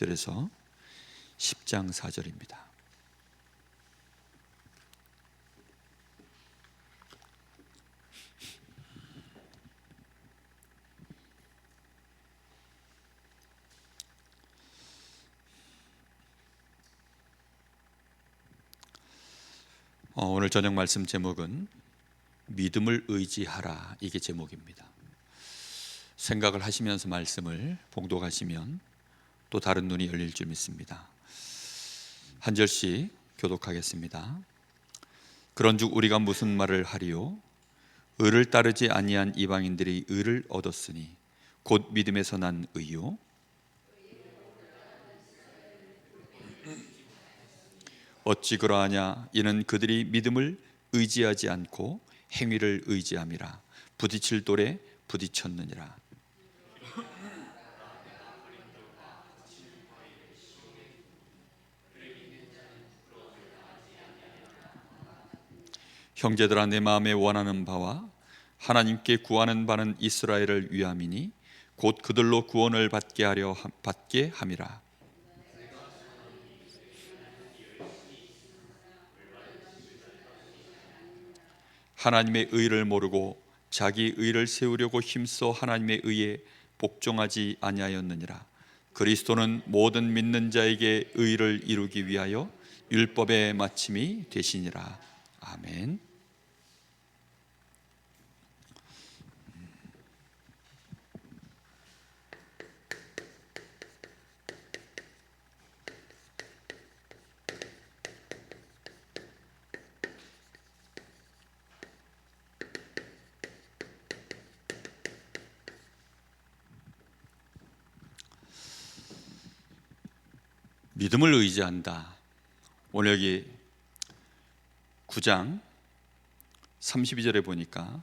그래서 10장 4절입니다. 오늘 저녁 말씀 제목은 믿음을 의지하라, 이게 제목입니다. 생각을 하시면서 말씀을 봉독하시면 또 다른 눈이 열릴 줄 믿습니다. 한 절씩 교독하겠습니다. 그런즉 우리가 무슨 말을 하리요? 의를 따르지 아니한 이방인들이 의를 얻었으니 곧 믿음에서 난 의요. 어찌 그러하냐? 이는 그들이 믿음을 의지하지 않고 행위를 의지함이라. 부딪힐 돌에 부딪혔느니라. 형제들아, 내 마음에 원하는 바와 하나님께 구하는 바는 이스라엘을 위함이니 곧 그들로 구원을 받게 함이라. 하나님의 의를 모르고 자기 의를 세우려고 힘써 하나님의 의에 복종하지 아니하였느니라. 그리스도는 모든 믿는 자에게 의를 이루기 위하여 율법의 마침이 되시니라. 아멘. 믿음을 의지한다. 오늘 여기 9장 32절에 보니까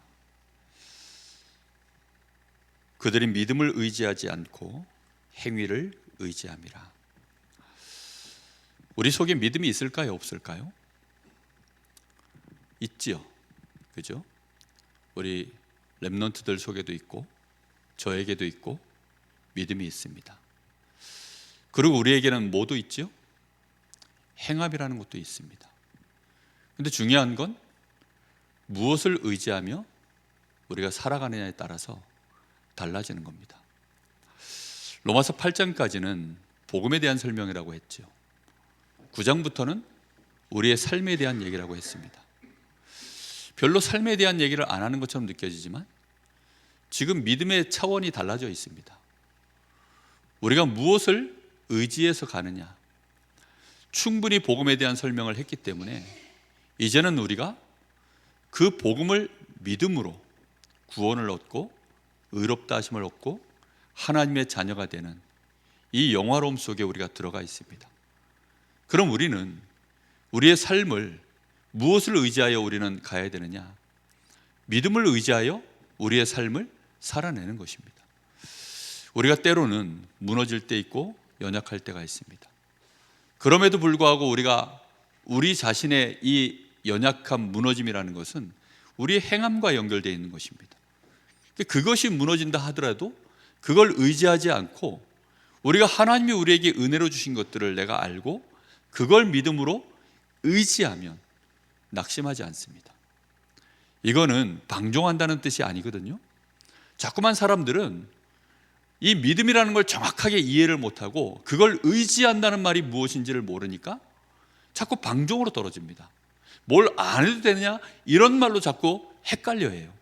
그들이 믿음을 의지하지 않고 행위를 의지함이라. 우리 속에 믿음이 있을까요? 없을까요? 있지요. 그죠? 우리 렘넌트들 속에도 있고 저에게도 있고 믿음이 있습니다. 그리고 우리에게는 뭐도 있죠? 행함이라는 것도 있습니다. 근데 중요한 건 무엇을 의지하며 우리가 살아가느냐에 따라서 달라지는 겁니다. 로마서 8장까지는 복음에 대한 설명이라고 했죠. 9장부터는 우리의 삶에 대한 얘기라고 했습니다. 별로 삶에 대한 얘기를 안 하는 것처럼 느껴지지만 지금 믿음의 차원이 달라져 있습니다. 우리가 무엇을 의지해서 가느냐, 충분히 복음에 대한 설명을 했기 때문에 이제는 우리가 그 복음을 믿음으로 구원을 얻고 의롭다 하심을 얻고 하나님의 자녀가 되는 이 영화로움 속에 우리가 들어가 있습니다. 그럼 우리는 우리의 삶을 무엇을 의지하여 우리는 가야 되느냐? 믿음을 의지하여 우리의 삶을 살아내는 것입니다. 우리가 때로는 무너질 때 있고 연약할 때가 있습니다. 그럼에도 불구하고 우리가 우리 자신의 이 연약함, 무너짐이라는 것은 우리의 행함과 연결되어 있는 것입니다. 그것이 무너진다 하더라도 그걸 의지하지 않고 우리가 하나님이 우리에게 은혜로 주신 것들을 내가 알고 그걸 믿음으로 의지하면 낙심하지 않습니다. 이거는 방종한다는 뜻이 아니거든요. 자꾸만 사람들은 이 믿음이라는 걸 정확하게 이해를 못하고 그걸 의지한다는 말이 무엇인지를 모르니까 자꾸 방종으로 떨어집니다. 뭘 안 해도 되느냐? 이런 말로 자꾸 헷갈려해요.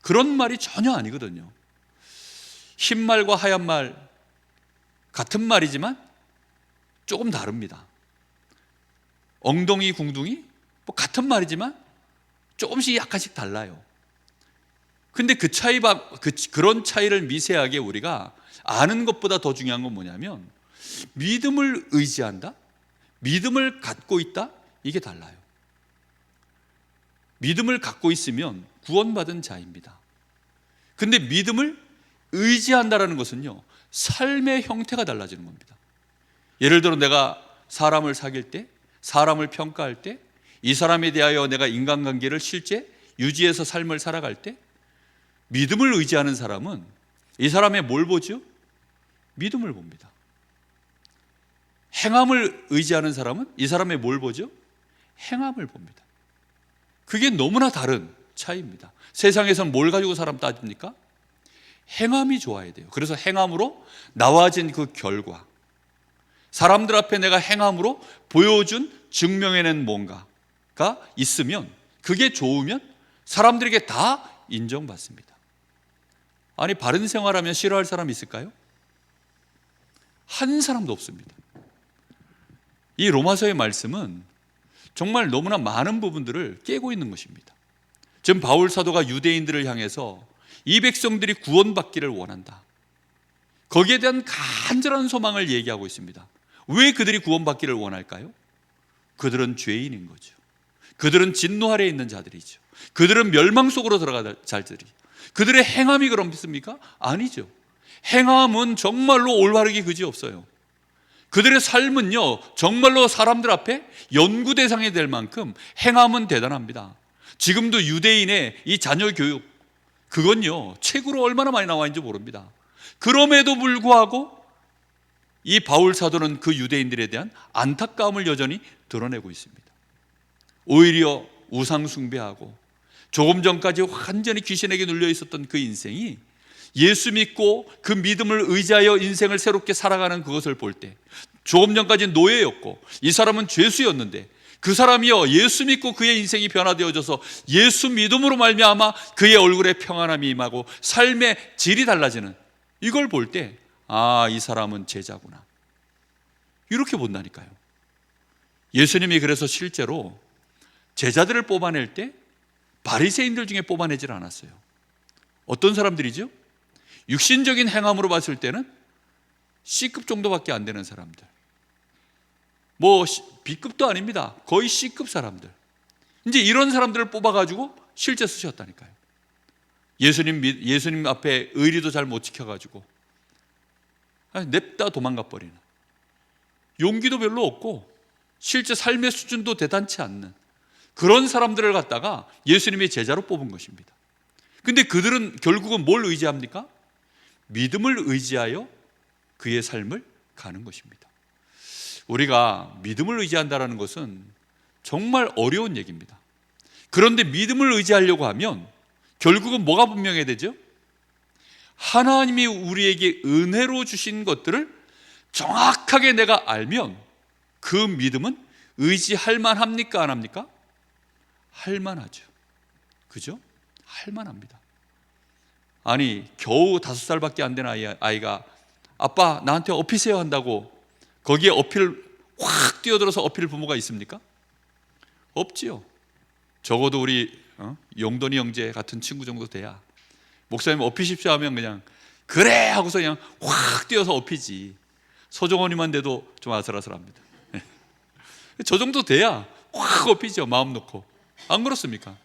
그런 말이 전혀 아니거든요. 흰 말과 하얀 말 같은 말이지만 조금 다릅니다. 엉덩이, 궁둥이 뭐 같은 말이지만 조금씩 약간씩 달라요. 근데 그런 차이를 미세하게 우리가 아는 것보다 더 중요한 건 뭐냐면 믿음을 의지한다? 믿음을 갖고 있다? 이게 달라요. 믿음을 갖고 있으면 구원받은 자입니다. 근데 믿음을 의지한다라는 것은요, 삶의 형태가 달라지는 겁니다. 예를 들어 내가 사람을 사귈 때, 사람을 평가할 때, 이 사람에 대하여 내가 인간관계를 실제 유지해서 삶을 살아갈 때 믿음을 의지하는 사람은 이 사람의 뭘 보죠? 믿음을 봅니다. 행함을 의지하는 사람은 이 사람의 뭘 보죠? 행함을 봅니다. 그게 너무나 다른 차이입니다. 세상에선 뭘 가지고 사람 따집니까? 행함이 좋아야 돼요. 그래서 행함으로 나와진 그 결과, 사람들 앞에 내가 행함으로 보여준 증명해낸 뭔가가 있으면, 그게 좋으면 사람들에게 다 인정받습니다. 아니, 바른 생활하면 싫어할 사람 있을까요? 한 사람도 없습니다. 이 로마서의 말씀은 정말 너무나 많은 부분들을 깨고 있는 것입니다. 지금 바울 사도가 유대인들을 향해서 이 백성들이 구원받기를 원한다, 거기에 대한 간절한 소망을 얘기하고 있습니다. 왜 그들이 구원받기를 원할까요? 그들은 죄인인 거죠. 그들은 진노 아래에 있는 자들이죠. 그들은 멸망 속으로 들어갈 자들이. 그들의 행함이 그렇습니까? 아니죠. 행함은 정말로 올바르기 그지없어요. 그들의 삶은요, 정말로 사람들 앞에 연구 대상이 될 만큼 행함은 대단합니다. 지금도 유대인의 이 자녀 교육, 그건요 책으로 얼마나 많이 나와 있는지 모릅니다. 그럼에도 불구하고 이 바울 사도는 그 유대인들에 대한 안타까움을 여전히 드러내고 있습니다. 오히려 우상 숭배하고 조금 전까지 완전히 귀신에게 눌려 있었던 그 인생이 예수 믿고 그 믿음을 의지하여 인생을 새롭게 살아가는 그것을 볼 때, 조금 전까지 노예였고 이 사람은 죄수였는데 그 사람이요 예수 믿고 그의 인생이 변화되어져서 예수 믿음으로 말미암아 그의 얼굴에 평안함이 임하고 삶의 질이 달라지는, 이걸 볼 때 아, 이 사람은 제자구나, 이렇게 본다니까요. 예수님이 그래서 실제로 제자들을 뽑아낼 때 바리새인들 중에 뽑아내질 않았어요. 어떤 사람들이죠? 육신적인 행함으로 봤을 때는 C급 정도밖에 안 되는 사람들, 뭐 B급도 아닙니다. 거의 C급 사람들, 이제 이런 사람들을 뽑아가지고 실제 쓰셨다니까요. 예수님 앞에 의리도 잘 못 지켜가지고 냅다 도망가 버리는, 용기도 별로 없고 실제 삶의 수준도 대단치 않는 그런 사람들을 갖다가 예수님의 제자로 뽑은 것입니다. 근데 그들은 결국은 뭘 의지합니까? 믿음을 의지하여 그의 삶을 가는 것입니다. 우리가 믿음을 의지한다는 것은 정말 어려운 얘기입니다. 그런데 믿음을 의지하려고 하면 결국은 뭐가 분명해야 되죠? 하나님이 우리에게 은혜로 주신 것들을 정확하게 내가 알면 그 믿음은 의지할 만합니까? 안 합니까? 할 만하죠. 그죠? 할 만합니다. 아니, 겨우 5살밖에 안 된 아이가 아빠 나한테 업히세요 한다고 거기에 어필 확 뛰어들어서 어필 부모가 있습니까? 없지요. 적어도 우리 용돈이 형제 같은 친구 정도 돼야 목사님 업히십시오 하면 그냥 그래 하고서 그냥 확 뛰어서 업히지. 서정원이만 돼도 좀 아슬아슬합니다. 저 정도 돼야 확 업히죠, 마음 놓고. 안 그렇습니까?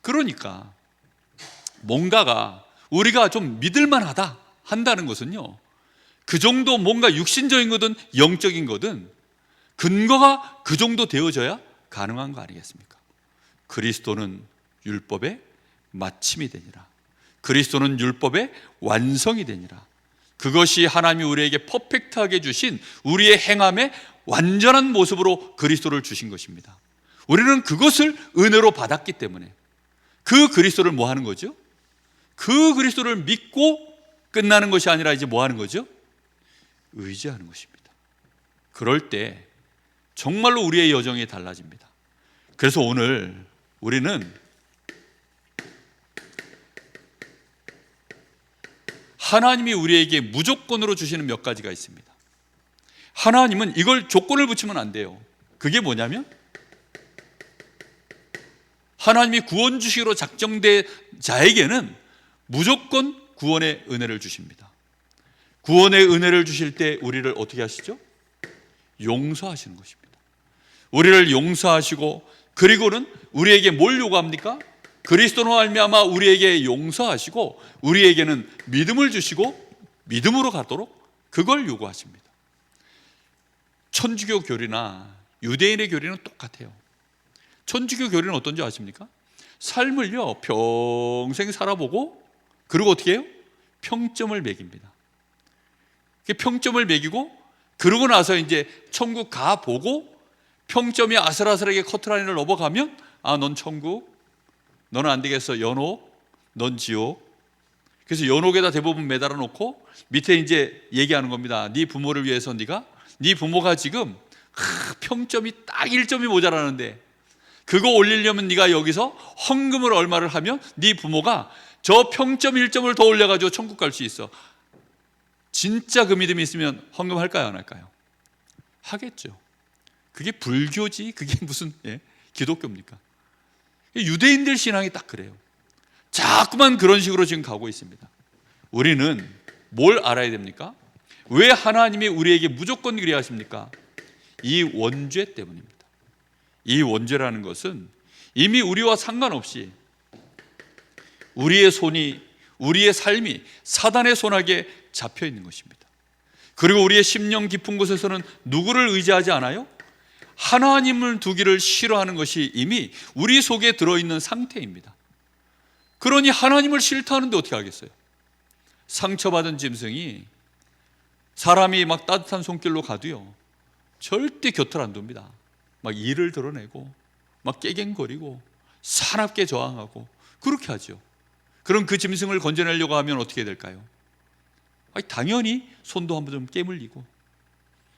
그러니까 뭔가가 우리가 좀 믿을만하다 한다는 것은요, 그 정도 뭔가 육신적인 거든 영적인 거든 근거가 그 정도 되어져야 가능한 거 아니겠습니까? 그리스도는 율법의 마침이 되니라. 그리스도는 율법의 완성이 되니라. 그것이 하나님이 우리에게 퍼펙트하게 주신 우리의 행함의 완전한 모습으로 그리스도를 주신 것입니다. 우리는 그것을 은혜로 받았기 때문에 그 그리스도를 뭐 하는 거죠? 그 그리스도를 믿고 끝나는 것이 아니라 이제 뭐 하는 거죠? 의지하는 것입니다. 그럴 때 정말로 우리의 여정이 달라집니다. 그래서 오늘 우리는 하나님이 우리에게 무조건으로 주시는 몇 가지가 있습니다. 하나님은 이걸 조건을 붙이면 안 돼요. 그게 뭐냐면 하나님이 구원 주시기로 작정된 자에게는 무조건 구원의 은혜를 주십니다. 구원의 은혜를 주실 때 우리를 어떻게 하시죠? 용서하시는 것입니다. 우리를 용서하시고, 그리고는 우리에게 뭘 요구합니까? 그리스도로 말미암아 우리에게 용서하시고 우리에게는 믿음을 주시고 믿음으로 가도록 그걸 요구하십니다. 천주교 교리나 유대인의 교리는 똑같아요. 천주교 교리는 어떤지 아십니까? 삶을요 평생 살아보고 그리고 어떻게 해요? 평점을 매깁니다. 평점을 매기고 그러고 나서 이제 천국 가 보고 평점이 아슬아슬하게 커트라인을 넘어가면 넌 천국, 너는 안 되겠어, 연옥, 넌 지옥. 그래서 연옥에다 대부분 매달아 놓고 밑에 이제 얘기하는 겁니다. 네 부모를 위해서 네 부모가 지금 평점이 딱 1점이 모자라는데 그거 올리려면 네가 여기서 헌금을 얼마를 하면 네 부모가 저 평점 1점을 더 올려가지고 천국 갈 수 있어. 진짜 그 믿음이 있으면 헌금할까요, 안 할까요? 하겠죠. 그게 불교지 그게 무슨 기독교입니까? 유대인들 신앙이 딱 그래요. 자꾸만 그런 식으로 지금 가고 있습니다. 우리는 뭘 알아야 됩니까? 왜 하나님이 우리에게 무조건 그래야 하십니까? 이 원죄 때문입니다. 이 원죄라는 것은 이미 우리와 상관없이 우리의 손이, 우리의 삶이 사단의 손아귀에 잡혀 있는 것입니다. 그리고 우리의 심령 깊은 곳에서는 누구를 의지하지 않아요? 하나님을 두기를 싫어하는 것이 이미 우리 속에 들어있는 상태입니다. 그러니 하나님을 싫다하는데 어떻게 하겠어요? 상처받은 짐승이 사람이 막 따뜻한 손길로 가도요 절대 곁을 안 둡니다. 막 이를 드러내고 막 깨갱거리고 사납게 저항하고 그렇게 하죠. 그럼 그 짐승을 건져내려고 하면 어떻게 될까요? 당연히 손도 한번 좀 깨물리고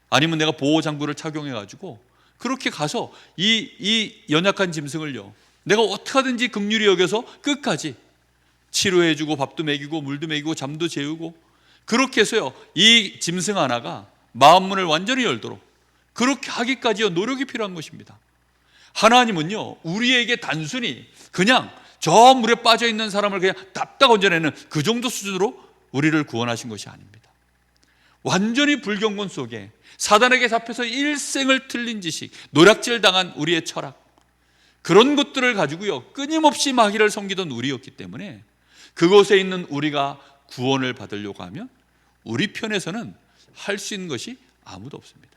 아니면 내가 보호장구를 착용해가지고 그렇게 가서 이 연약한 짐승을요 내가 어떻게 하든지 긍휼히 여겨서 끝까지 치료해주고 밥도 먹이고 물도 먹이고 잠도 재우고 그렇게 해서요 이 짐승 하나가 마음문을 완전히 열도록 그렇게 하기까지요 노력이 필요한 것입니다. 하나님은요 우리에게 단순히 그냥 저 물에 빠져있는 사람을 그냥 답다 건져내는 그 정도 수준으로 우리를 구원하신 것이 아닙니다. 완전히 불경건 속에 사단에게 잡혀서 일생을 틀린 지식, 노략질 당한 우리의 철학, 그런 것들을 가지고요 끊임없이 마귀를 섬기던 우리였기 때문에 그곳에 있는 우리가 구원을 받으려고 하면 우리 편에서는 할 수 있는 것이 아무도 없습니다.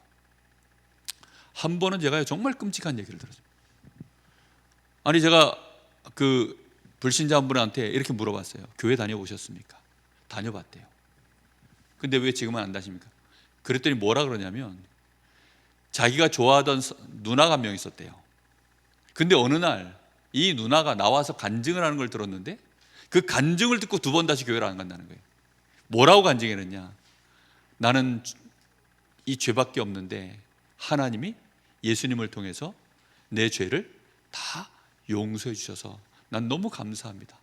한 번은 제가 정말 끔찍한 얘기를 들었어요. 아니 제가 그 불신자 한 분한테 이렇게 물어봤어요. 교회 다녀보셨습니까? 다녀봤대요. 근데 왜 지금은 안 다십니까? 그랬더니 뭐라 그러냐면 자기가 좋아하던 누나가 한 명 있었대요. 근데 어느 날 이 누나가 나와서 간증을 하는 걸 들었는데 그 간증을 듣고 두 번 다시 교회를 안 간다는 거예요. 뭐라고 간증했느냐? 나는 이 죄밖에 없는데 하나님이 예수님을 통해서 내 죄를 다 용서해 주셔서 난 너무 감사합니다.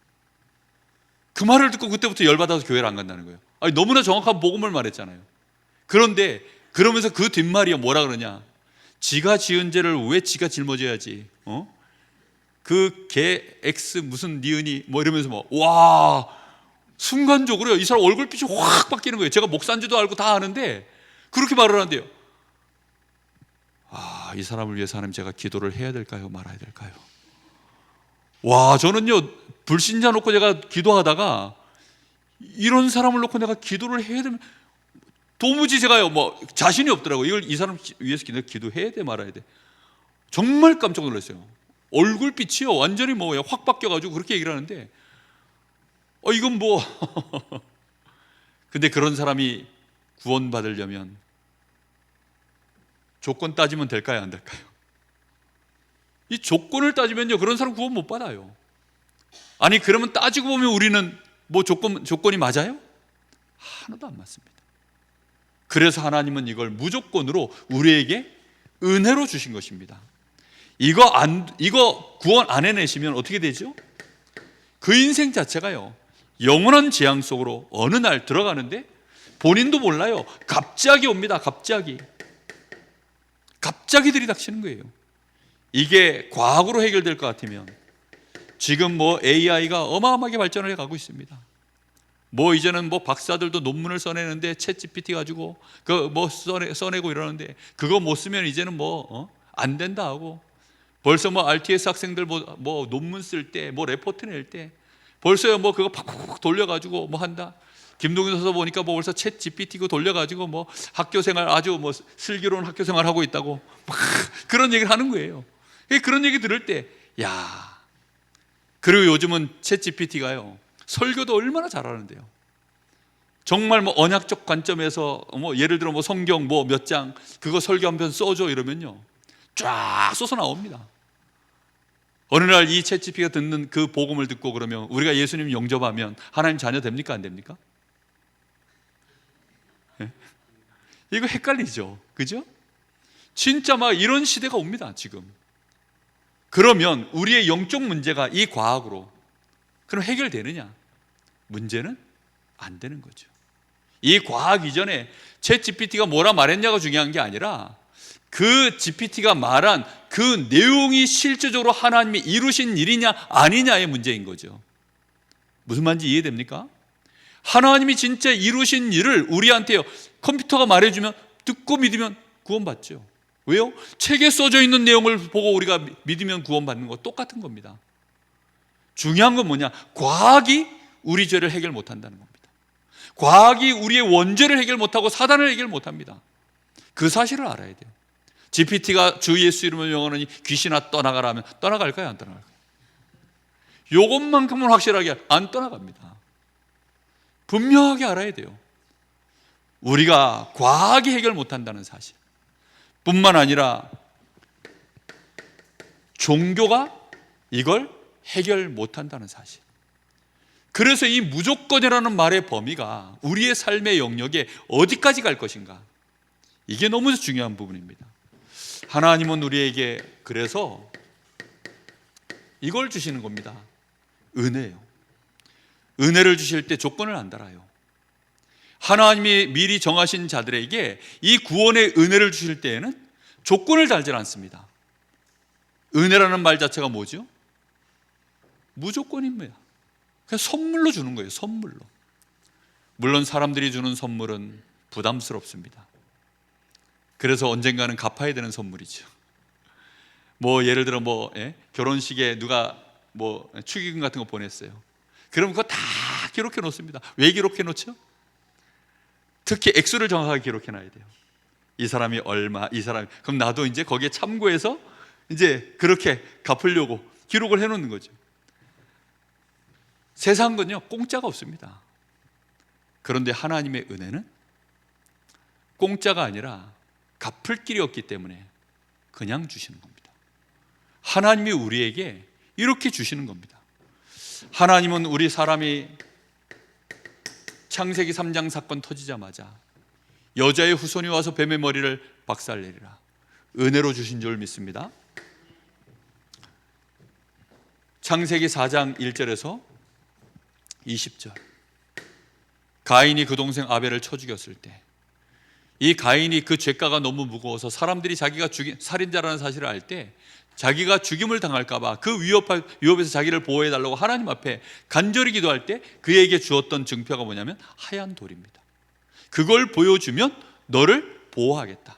그 말을 듣고 그때부터 열받아서 교회를 안 간다는 거예요. 아니, 너무나 정확한 복음을 말했잖아요. 그런데 그러면서 그 뒷말이 뭐라 그러냐? 지가 지은 죄를 왜 지가 짊어져야지? 그 개 X 무슨 니은이 뭐 이러면서 와 순간적으로 이 사람 얼굴빛이 확 바뀌는 거예요. 제가 목사인지도 알고 다 아는데 그렇게 말을 하는데요. 이 사람을 위해서 하나님 제가 기도를 해야 될까요? 말아야 될까요? 와, 저는요 불신자 놓고 제가 기도하다가 이런 사람을 놓고 내가 기도를 해야 되면 도무지 제가요 자신이 없더라고요. 이걸 이 사람 위해서 기도해야 돼 말아야 돼. 정말 깜짝 놀랐어요. 얼굴빛이요 완전히 확 바뀌어가지고 그렇게 얘기를 하는데 이건 근데 그런 사람이 구원받으려면 조건 따지면 될까요, 안 될까요? 이 조건을 따지면요 그런 사람 구원 못 받아요. 아니 그러면 따지고 보면 우리는 조건이 맞아요? 하나도 안 맞습니다. 그래서 하나님은 이걸 무조건으로 우리에게 은혜로 주신 것입니다. 이거 구원 안 해내시면 어떻게 되죠? 그 인생 자체가요 영원한 재앙 속으로 어느 날 들어가는데 본인도 몰라요. 갑자기 옵니다. 갑자기 들이닥치는 거예요. 이게 과학으로 해결될 것 같으면 지금 AI가 어마어마하게 발전을 해가고 있습니다. 이제는 박사들도 논문을 써내는데 챗 GPT 가지고 써내고 이러는데 그거 못 쓰면 이제는 안 된다 하고 벌써 RTS 학생들 논문 쓸 때 레포트 낼 때 벌써요 그거 팍팍 돌려가지고 한다. 김동현 서서 보니까 벌써 챗 GPT 그 돌려가지고 학교생활 아주 슬기로운 학교생활 하고 있다고 그런 얘기를 하는 거예요. 그런 얘기 들을 때 그리고 요즘은 챗 GPT가요 설교도 얼마나 잘하는데요. 정말 뭐 언약적 관점에서 예를 들어 성경 몇 장 그거 설교 한 편 써줘 이러면요 쫙 쏟아 나옵니다. 어느 날 이 챗GPT가 듣는 그 복음을 듣고 그러면 우리가 예수님 영접하면 하나님 자녀 됩니까? 안 됩니까? 네? 이거 헷갈리죠, 그죠? 진짜 막 이런 시대가 옵니다 지금. 그러면 우리의 영적 문제가 이 과학으로 그럼 해결되느냐? 문제는 안 되는 거죠. 이 과학 이전에 챗GPT가 뭐라 말했냐가 중요한 게 아니라 그 GPT가 말한 그 내용이 실제적으로 하나님이 이루신 일이냐 아니냐의 문제인 거죠. 무슨 말인지 이해됩니까? 하나님이 진짜 이루신 일을 우리한테요 컴퓨터가 말해주면 듣고 믿으면 구원받죠. 왜요? 책에 써져 있는 내용을 보고 우리가 믿으면 구원받는 거 똑같은 겁니다. 중요한 건 뭐냐? 과학이 우리 죄를 해결 못한다는 겁니다. 과학이 우리의 원죄를 해결 못하고 사단을 해결 못합니다. 그 사실을 알아야 돼요. GPT가 주 예수 이름을 영원하니 귀신아 떠나가라 하면 떠나갈까요? 안 떠나갈까요? 요것만큼은 확실하게 안 떠나갑니다. 분명하게 알아야 돼요. 우리가 과학이 해결 못한다는 사실 뿐만 아니라 종교가 이걸 해결 못한다는 사실. 그래서 이 무조건이라는 말의 범위가 우리의 삶의 영역에 어디까지 갈 것인가, 이게 너무 중요한 부분입니다. 하나님은 우리에게 그래서 이걸 주시는 겁니다. 은혜예요. 은혜를 주실 때 조건을 안 달아요. 하나님이 미리 정하신 자들에게 이 구원의 은혜를 주실 때에는 조건을 달지 않습니다. 은혜라는 말 자체가 뭐죠? 무조건입니다. 그냥 선물로 주는 거예요. 선물로. 물론 사람들이 주는 선물은 부담스럽습니다. 그래서 언젠가는 갚아야 되는 선물이죠. 예를 들어 결혼식에 누가 축의금 같은 거 보냈어요. 그럼 그거 다 기록해 놓습니다. 왜 기록해 놓죠? 특히 액수를 정확하게 기록해 놔야 돼요. 이 사람이 얼마, 이 사람이, 그럼 나도 이제 거기에 참고해서 이제 그렇게 갚으려고 기록을 해 놓는 거죠. 세상은요 공짜가 없습니다. 그런데 하나님의 은혜는 공짜가 아니라 갚을 길이 없기 때문에 그냥 주시는 겁니다. 하나님이 우리에게 이렇게 주시는 겁니다. 하나님은 우리 사람이 창세기 3장 사건 터지자마자 여자의 후손이 와서 뱀의 머리를 박살내리라 은혜로 주신 줄 믿습니다. 창세기 4장 1절에서 20절, 가인이 그 동생 아벨을 쳐 죽였을 때 이 가인이 그 죄가가 너무 무거워서 사람들이 자기가 살인자라는 사실을 알 때 자기가 죽임을 당할까 봐 그 위협에서 자기를 보호해 달라고 하나님 앞에 간절히 기도할 때 그에게 주었던 증표가 뭐냐면 하얀 돌입니다. 그걸 보여주면 너를 보호하겠다.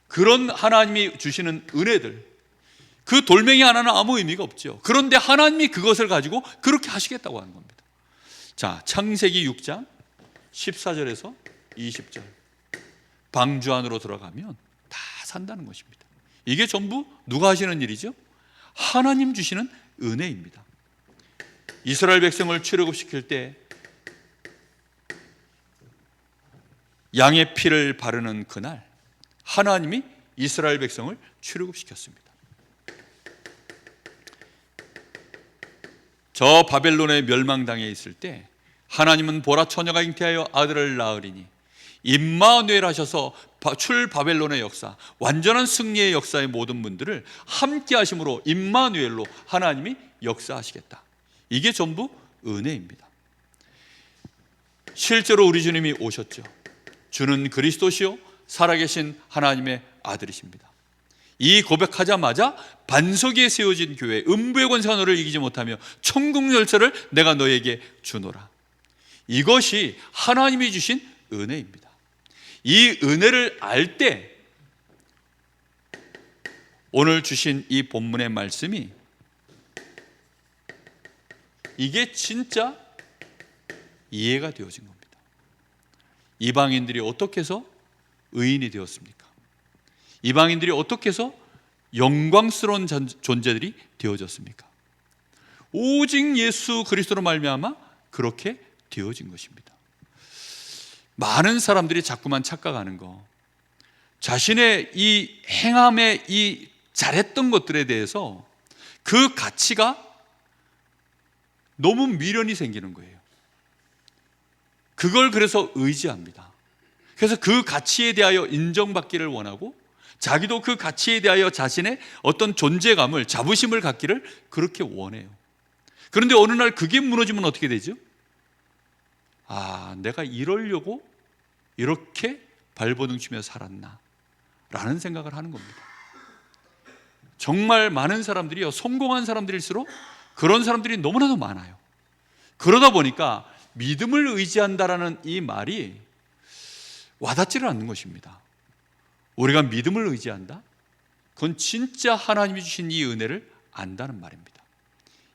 그런 하나님이 주시는 은혜들, 그 돌멩이 하나는 아무 의미가 없죠. 그런데 하나님이 그것을 가지고 그렇게 하시겠다고 하는 겁니다. 자, 창세기 6장 14절에서 20절, 방주 안으로 들어가면 다 산다는 것입니다. 이게 전부 누가 하시는 일이죠? 하나님 주시는 은혜입니다. 이스라엘 백성을 출애굽시킬 때 양의 피를 바르는 그날 하나님이 이스라엘 백성을 출애굽시켰습니다. 저 바벨론에 멸망당해 있을 때 하나님은 보라 처녀가 잉태하여 아들을 낳으리니 임마누엘 하셔서 출바벨론의 역사, 완전한 승리의 역사의 모든 분들을 함께 하심으로 임마누엘로 하나님이 역사하시겠다. 이게 전부 은혜입니다. 실제로 우리 주님이 오셨죠. 주는 그리스도시요 살아계신 하나님의 아들이십니다. 이 고백하자마자 반석 위에 세워진 교회, 음부의 권세가 너를 이기지 못하며 천국 열쇠를 내가 너에게 주노라. 이것이 하나님이 주신 은혜입니다. 이 은혜를 알 때 오늘 주신 이 본문의 말씀이 이게 진짜 이해가 되어진 겁니다. 이방인들이 어떻게 해서 의인이 되었습니까? 이방인들이 어떻게 해서 영광스러운 존재들이 되어졌습니까? 오직 예수 그리스도로 말미암아 그렇게 되어진 것입니다. 많은 사람들이 자꾸만 착각하는 거, 자신의 이 행함의 이 잘했던 것들에 대해서 그 가치가 너무 미련이 생기는 거예요. 그걸 그래서 의지합니다. 그래서 그 가치에 대하여 인정받기를 원하고, 자기도 그 가치에 대하여 자신의 어떤 존재감을, 자부심을 갖기를 그렇게 원해요. 그런데 어느 날 그게 무너지면 어떻게 되죠? 아, 내가 이러려고 이렇게 발버둥 치며 살았나 라는 생각을 하는 겁니다. 정말 많은 사람들이요, 성공한 사람들일수록 그런 사람들이 너무나도 많아요. 그러다 보니까 믿음을 의지한다라는 이 말이 와닿지를 않는 것입니다. 우리가 믿음을 의지한다? 그건 진짜 하나님이 주신 이 은혜를 안다는 말입니다.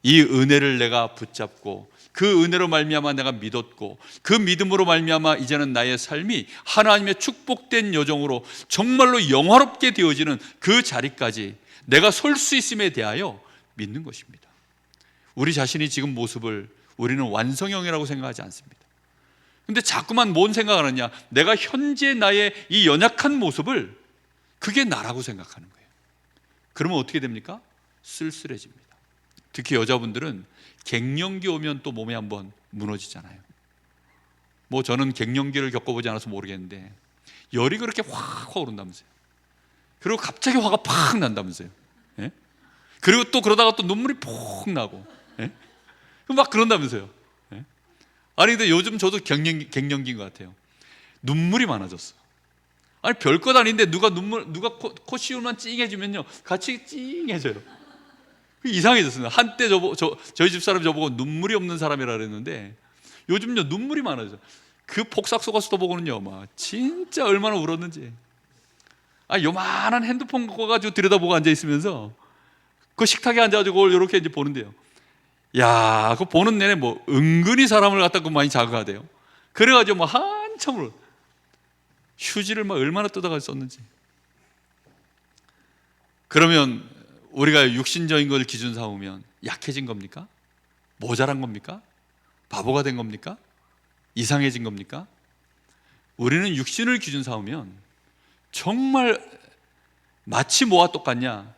이 은혜를 내가 붙잡고, 그 은혜로 말미암아 내가 믿었고, 그 믿음으로 말미암아 이제는 나의 삶이 하나님의 축복된 여정으로 정말로 영화롭게 되어지는 그 자리까지 내가 설 수 있음에 대하여 믿는 것입니다. 우리 자신이 지금 모습을 우리는 완성형이라고 생각하지 않습니다. 근데 자꾸만 뭔 생각을 하느냐, 내가 현재 나의 이 연약한 모습을 그게 나라고 생각하는 거예요. 그러면 어떻게 됩니까? 쓸쓸해집니다. 특히 여자분들은 갱년기 오면 또 몸이 한번 무너지잖아요. 뭐 저는 갱년기를 겪어보지 않아서 모르겠는데 열이 그렇게 확 오른다면서요. 그리고 갑자기 화가 팍 난다면서요. 예? 그리고 또 그러다가 또 눈물이 폭 나고, 예? 막 그런다면서요. 예? 아니 근데 요즘 저도 갱년기인 것 같아요. 눈물이 많아졌어. 아니 별것 아닌데 누가 코 시울만 찡해주면요 같이 찡해져요. 이상해졌어요. 한때 저희 집사람 저보고 눈물이 없는 사람이라 그랬는데 요즘요 눈물이 많아져. 그 폭삭 속았수도 보고는요 막 진짜 얼마나 울었는지. 아, 요만한 핸드폰 갖고 가지고 들여다보고 앉아 있으면서 그 식탁에 앉아가지고 이렇게 이제 보는데요. 야, 그거 보는 내내 뭐 은근히 사람을 갖다 많이 자극하대요. 그래가지고 뭐 한참을 휴지를 막 얼마나 뜯어가 썼는지. 그러면 우리가 육신적인 걸 기준 삼으면 약해진 겁니까? 모자란 겁니까? 바보가 된 겁니까? 이상해진 겁니까? 우리는 육신을 기준 삼으면 정말 마치 뭐와 똑같냐,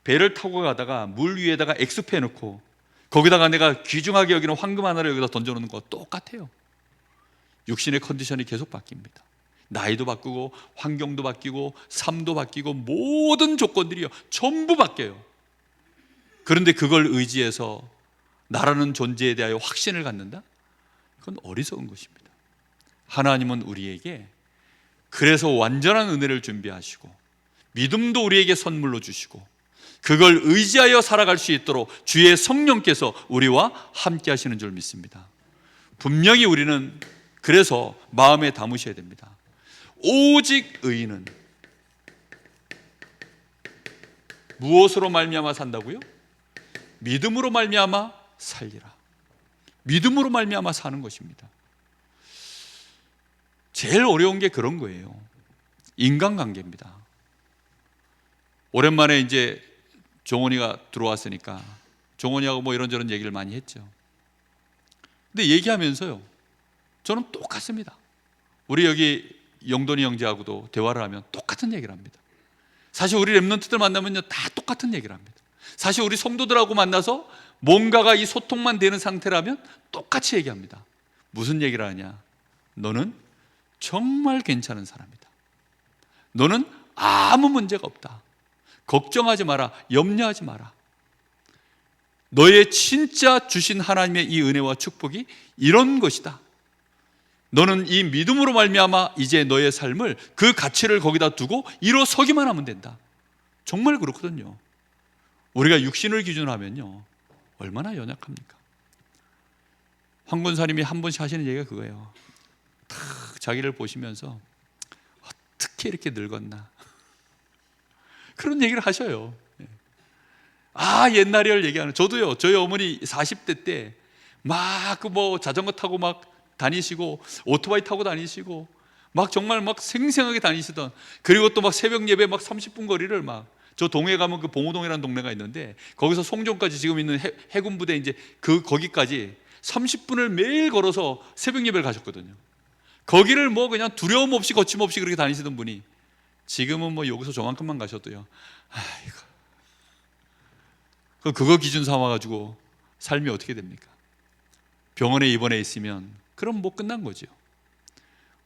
배를 타고 가다가 물 위에다가 엑스페 놓고 거기다가 내가 귀중하게 여기는 황금 하나를 여기다 던져놓는 거 똑같아요. 육신의 컨디션이 계속 바뀝니다. 나이도 바꾸고 환경도 바뀌고 삶도 바뀌고 모든 조건들이요 전부 바뀌어요. 그런데 그걸 의지해서 나라는 존재에 대하여 확신을 갖는다? 그건 어리석은 것입니다. 하나님은 우리에게 그래서 완전한 은혜를 준비하시고 믿음도 우리에게 선물로 주시고 그걸 의지하여 살아갈 수 있도록 주의 성령께서 우리와 함께 하시는 줄 믿습니다. 분명히 우리는 그래서 마음에 담으셔야 됩니다. 오직 의인은 무엇으로 말미암아 산다고요? 믿음으로 말미암아 살리라. 믿음으로 말미암아 사는 것입니다. 제일 어려운 게 그런 거예요. 인간관계입니다. 오랜만에 이제 종원이가 들어왔으니까 종원이하고 뭐 이런저런 얘기를 많이 했죠. 근데 얘기하면서요 저는 똑같습니다. 우리 여기 영돈이 형제하고도 대화를 하면 똑같은 얘기를 합니다. 사실 우리 랩런트들 만나면요 다 똑같은 얘기를 합니다. 사실 우리 성도들하고 만나서 뭔가가 이 소통만 되는 상태라면 똑같이 얘기합니다. 무슨 얘기를 하냐? 너는 정말 괜찮은 사람이다. 너는 아무 문제가 없다. 걱정하지 마라. 염려하지 마라. 너의 진짜 주신 하나님의 이 은혜와 축복이 이런 것이다. 너는 이 믿음으로 말미암아 이제 너의 삶을 그 가치를 거기다 두고 일어서기만 하면 된다. 정말 그렇거든요. 우리가 육신을 기준으로 하면요 얼마나 연약합니까? 황 권사님이 한 번씩 하시는 얘기가 그거예요. 탁 자기를 보시면서 어떻게 이렇게 늙었나 그런 얘기를 하셔요. 아, 옛날을 얘기하는. 저도요 저희 어머니 40대 때 막 그 뭐 자전거 타고 막 다니시고 오토바이 타고 다니시고 막 정말 막 생생하게 다니시던, 그리고 또 막 새벽 예배 막 30분 거리를 막, 저 동해 가면 그 봉오동이라는 동네가 있는데 거기서 송정까지 지금 있는 해군 부대 이제 거기까지 30분을 매일 걸어서 새벽 예배를 가셨거든요. 거기를 뭐 그냥 두려움 없이 거침없이 그렇게 다니시던 분이 지금은 뭐 여기서 저만큼만 가셔도요, 아이고, 그거 기준 삼아가지고 삶이 어떻게 됩니까? 병원에 입원해 있으면 그럼 뭐 끝난 거죠.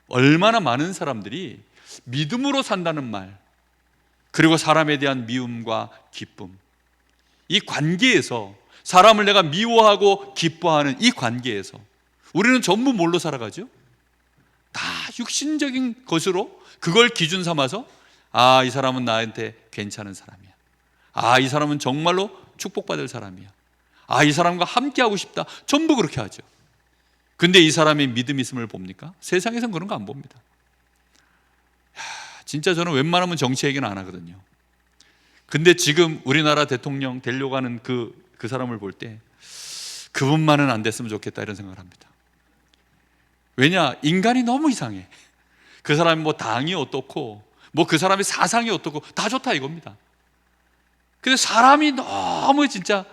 얼마나 많은 사람들이 믿음으로 산다는 말, 그리고 사람에 대한 미움과 기쁨, 이 관계에서, 사람을 내가 미워하고 기뻐하는 이 관계에서 우리는 전부 뭘로 살아가죠? 다 육신적인 것으로 그걸 기준 삼아서, 아, 이 사람은 나한테 괜찮은 사람이야, 아, 이 사람은 정말로 축복받을 사람이야, 아, 이 사람과 함께하고 싶다, 전부 그렇게 하죠. 근데 이 사람이 믿음이 있음을 봅니까? 세상에선 그런 거 안 봅니다. 진짜 저는 웬만하면 정치 얘기는 안 하거든요. 근데 지금 우리나라 대통령 되려고 하는 그 사람을 볼 때 그분만은 안 됐으면 좋겠다 이런 생각을 합니다. 왜냐? 인간이 너무 이상해. 그 사람이 뭐 당이 어떻고 뭐 그 사람의 사상이 어떻고 다 좋다 이겁니다. 근데 사람이 너무 진짜,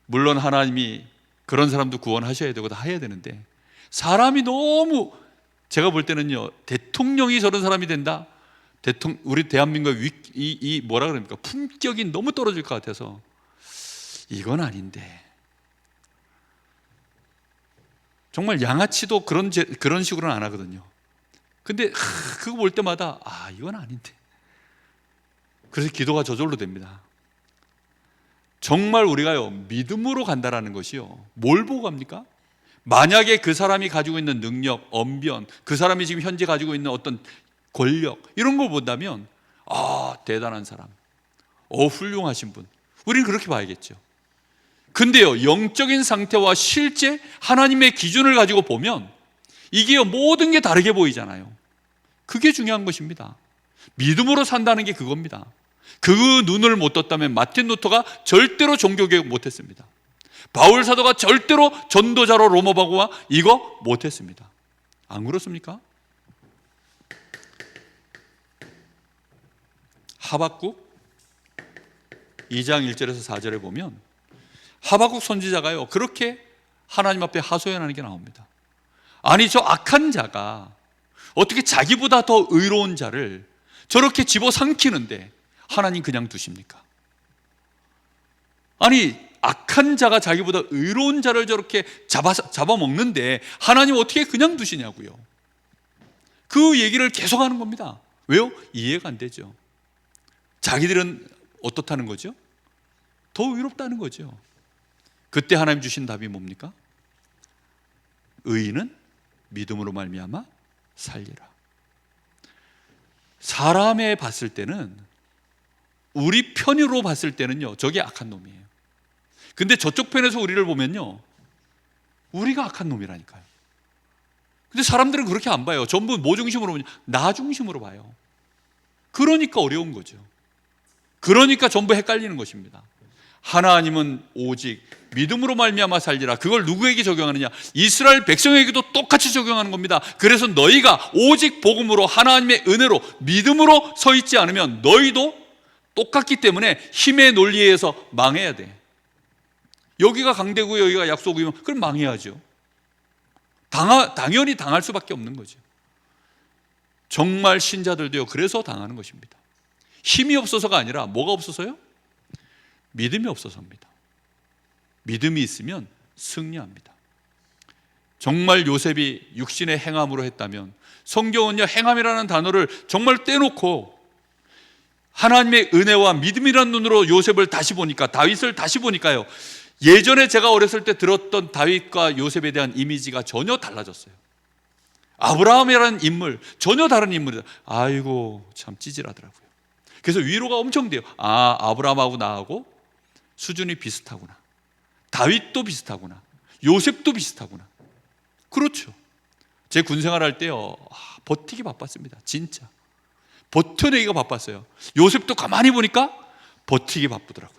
물론 하나님이 그런 사람도 구원하셔야 되고 다 해야 되는데, 사람이 너무, 제가 볼 때는요, 대통령이 저런 사람이 된다, 우리 대한민국의 이 뭐라 그럽니까, 품격이 너무 떨어질 것 같아서 이건 아닌데, 정말 양아치도 그런 식으로는 안 하거든요. 근데 그거 볼 때마다 이건 아닌데, 그래서 기도가 저절로 됩니다. 정말 우리가요, 믿음으로 간다라는 것이요, 뭘 보고 갑니까? 만약에 그 사람이 가지고 있는 능력, 언변, 그 사람이 지금 현재 가지고 있는 어떤 권력, 이런 걸 본다면, 대단한 사람, 훌륭하신 분, 우리는 그렇게 봐야겠죠. 근데요, 영적인 상태와 실제 하나님의 기준을 가지고 보면 이게요, 모든 게 다르게 보이잖아요. 그게 중요한 것입니다. 믿음으로 산다는 게 그겁니다. 그 눈을 못 떴다면 마틴 루터가 절대로 종교개혁 못했습니다. 바울 사도가 절대로 전도자로 로마바고와 이거 못했습니다. 안 그렇습니까? 하박국 2장 1절에서 4절에 보면 하박국 선지자가요, 그렇게 하나님 앞에 하소연하는 게 나옵니다. 아니, 저 악한 자가 어떻게 자기보다 더 의로운 자를 저렇게 집어삼키는데 하나님 그냥 두십니까? 아니, 악한 자가 자기보다 의로운 자를 저렇게 잡아먹는데 하나님 어떻게 그냥 두시냐고요. 그 얘기를 계속하는 겁니다. 왜요? 이해가 안 되죠. 자기들은 어떻다는 거죠? 더 의롭다는 거죠. 그때 하나님 주신 답이 뭡니까? 의인은 믿음으로 말미암아 살리라. 사람에 봤을 때는, 우리 편으로 봤을 때는요, 저게 악한 놈이에요. 근데 저쪽 편에서 우리를 보면요, 우리가 악한 놈이라니까요. 근데 사람들은 그렇게 안 봐요. 전부 뭐 중심으로 보냐? 나 중심으로 봐요. 그러니까 어려운 거죠. 그러니까 전부 헷갈리는 것입니다. 하나님은 오직 믿음으로 말미암아 살리라. 그걸 누구에게 적용하느냐? 이스라엘 백성에게도 똑같이 적용하는 겁니다. 그래서 너희가 오직 복음으로, 하나님의 은혜로, 믿음으로 서 있지 않으면 너희도 똑같기 때문에 힘의 논리에 의해서 망해야 돼. 여기가 강대고 여기가 약소국이면 그럼 망해야죠. 당연히 당할 수밖에 없는 거죠. 정말 신자들도요, 그래서 당하는 것입니다. 힘이 없어서가 아니라 뭐가 없어서요? 믿음이 없어서입니다. 믿음이 있으면 승리합니다. 정말 요셉이 육신의 행함으로 했다면, 성경은요, 행함이라는 단어를 정말 떼놓고 하나님의 은혜와 믿음이라는 눈으로 요셉을 다시 보니까, 다윗을 다시 보니까요, 예전에 제가 어렸을 때 들었던 다윗과 요셉에 대한 이미지가 전혀 달라졌어요. 아브라함이라는 인물, 전혀 다른 인물이다. 아이고, 참 찌질하더라고요. 그래서 위로가 엄청 돼요. 아브라함하고 나하고 수준이 비슷하구나. 다윗도 비슷하구나. 요셉도 비슷하구나. 그렇죠. 제 군생활 할 때요, 버티기 바빴습니다. 진짜 버텨내기가 바빴어요. 요셉도 가만히 보니까 버티기 바쁘더라고요.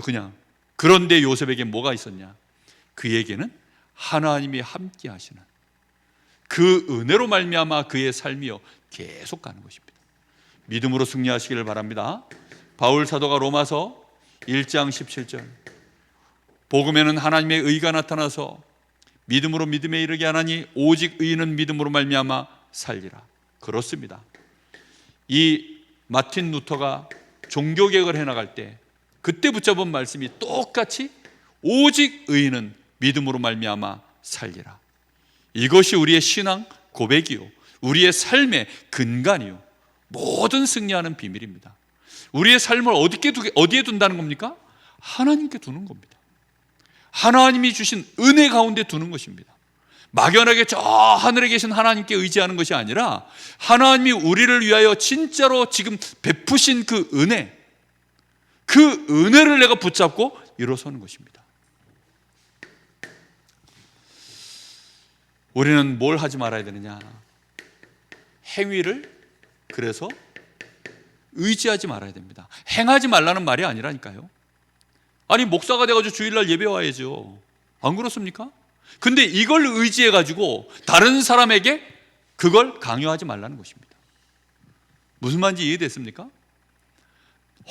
그냥. 그런데 요셉에게 뭐가 있었냐? 그에게는 하나님이 함께 하시는 그 은혜로 말미암아 그의 삶이요, 계속 가는 것입니다. 믿음으로 승리하시기를 바랍니다. 바울 사도가 로마서 1장 17절, 복음에는 하나님의 의가 나타나서 믿음으로 믿음에 이르게 하나니 오직 의인은 믿음으로 말미암아 살리라. 그렇습니다. 이 마틴 루터가 종교개혁을 해나갈 때 그때 붙잡은 말씀이 똑같이 오직 의인은 믿음으로 말미암아 살리라. 이것이 우리의 신앙 고백이요, 우리의 삶의 근간이요, 모든 승리하는 비밀입니다. 우리의 삶을 어디에 둔다는 겁니까? 하나님께 두는 겁니다. 하나님이 주신 은혜 가운데 두는 것입니다. 막연하게 저 하늘에 계신 하나님께 의지하는 것이 아니라 하나님이 우리를 위하여 진짜로 지금 베푸신 그 은혜를 내가 붙잡고 일어서는 것입니다. 우리는 뭘 하지 말아야 되느냐? 행위를 그래서 의지하지 말아야 됩니다. 행하지 말라는 말이 아니라니까요. 아니, 목사가 돼가지고 주일날 예배 와야죠. 안 그렇습니까? 근데 이걸 의지해가지고 다른 사람에게 그걸 강요하지 말라는 것입니다. 무슨 말인지 이해됐습니까?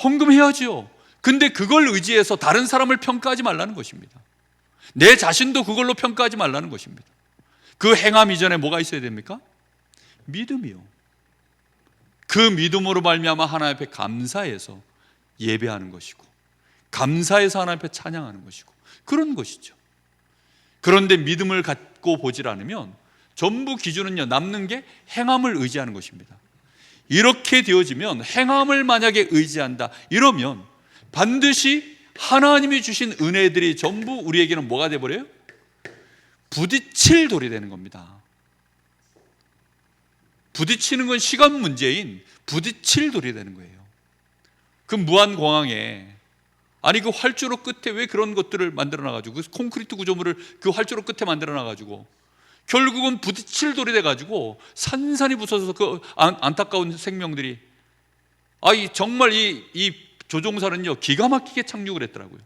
헌금해야죠. 근데 그걸 의지해서 다른 사람을 평가하지 말라는 것입니다. 내 자신도 그걸로 평가하지 말라는 것입니다. 그 행함 이전에 뭐가 있어야 됩니까? 믿음이요. 그 믿음으로 말미암아 하나님 앞에 감사해서 예배하는 것이고, 감사해서 하나님 앞에 찬양하는 것이고, 그런 것이죠. 그런데 믿음을 갖고 보질 않으면 전부 기준은요, 남는 게 행함을 의지하는 것입니다. 이렇게 되어지면, 행함을 만약에 의지한다 이러면 반드시 하나님이 주신 은혜들이 전부 우리에게는 뭐가 되어버려요? 부딪힐 돌이 되는 겁니다. 부딪히는 건 시간 문제인 부딪힐 돌이 되는 거예요. 그 무한공항에, 아니 그 활주로 끝에 왜 그런 것들을 만들어놔가지고, 그 콘크리트 구조물을 그 활주로 끝에 만들어놔가지고 결국은 부딪힐 돌이 돼가지고 산산이 부서져서 그 안타까운 생명들이, 정말 이 조종사는요 기가 막히게 착륙을 했더라고요.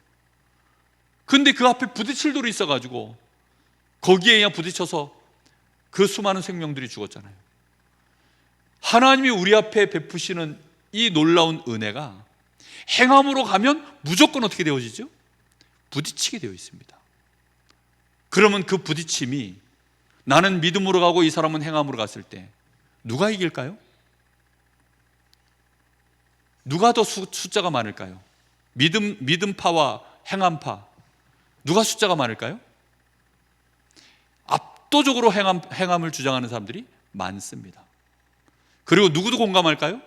근데 그 앞에 부딪힐 돌이 있어가지고 거기에 그냥 부딪혀서 그 수많은 생명들이 죽었잖아요. 하나님이 우리 앞에 베푸시는 이 놀라운 은혜가 행함으로 가면 무조건 어떻게 되어지죠? 부딪히게 되어 있습니다. 그러면 그 부딪힘이, 나는 믿음으로 가고 이 사람은 행함으로 갔을 때 누가 이길까요? 누가 더 숫자가 많을까요? 믿음파와 행함파, 누가 숫자가 많을까요? 압도적으로 행함을 주장하는 사람들이 많습니다. 그리고 누구도 공감할까요?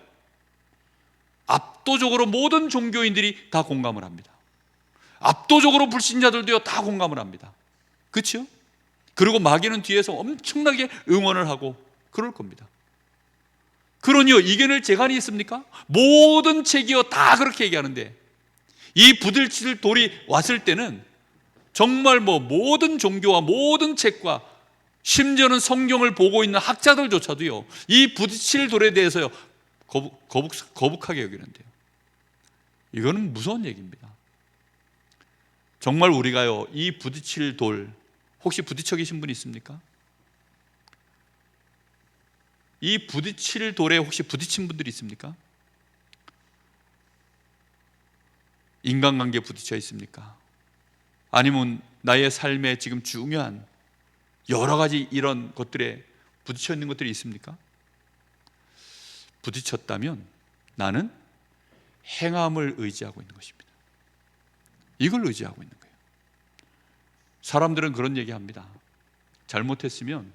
압도적으로 모든 종교인들이 다 공감을 합니다. 압도적으로 불신자들도요 다 공감을 합니다. 그렇죠? 그리고 마귀는 뒤에서 엄청나게 응원을 하고 그럴 겁니다. 그러니요, 이겨낼 재간이 있습니까? 모든 책이요 다 그렇게 얘기하는데, 이 부딪힐 돌이 왔을 때는 정말 모든 종교와 모든 책과 심지어는 성경을 보고 있는 학자들조차도요 이 부딪힐 돌에 대해서요 거북하게 여기는데요. 이거는 무서운 얘기입니다. 정말 우리가요 이 부딪힐 돌, 혹시 부딪혀 계신 분 있습니까? 이 부딪힐 돌에 혹시 부딪힌 분들이 있습니까? 인간관계에 부딪혀 있습니까? 아니면 나의 삶에 지금 중요한 여러 가지 이런 것들에 부딪혀 있는 것들이 있습니까? 부딪혔다면 나는 행함을 의지하고 있는 것입니다. 이걸 의지하고 있는 거예요. 사람들은 그런 얘기합니다. 잘못했으면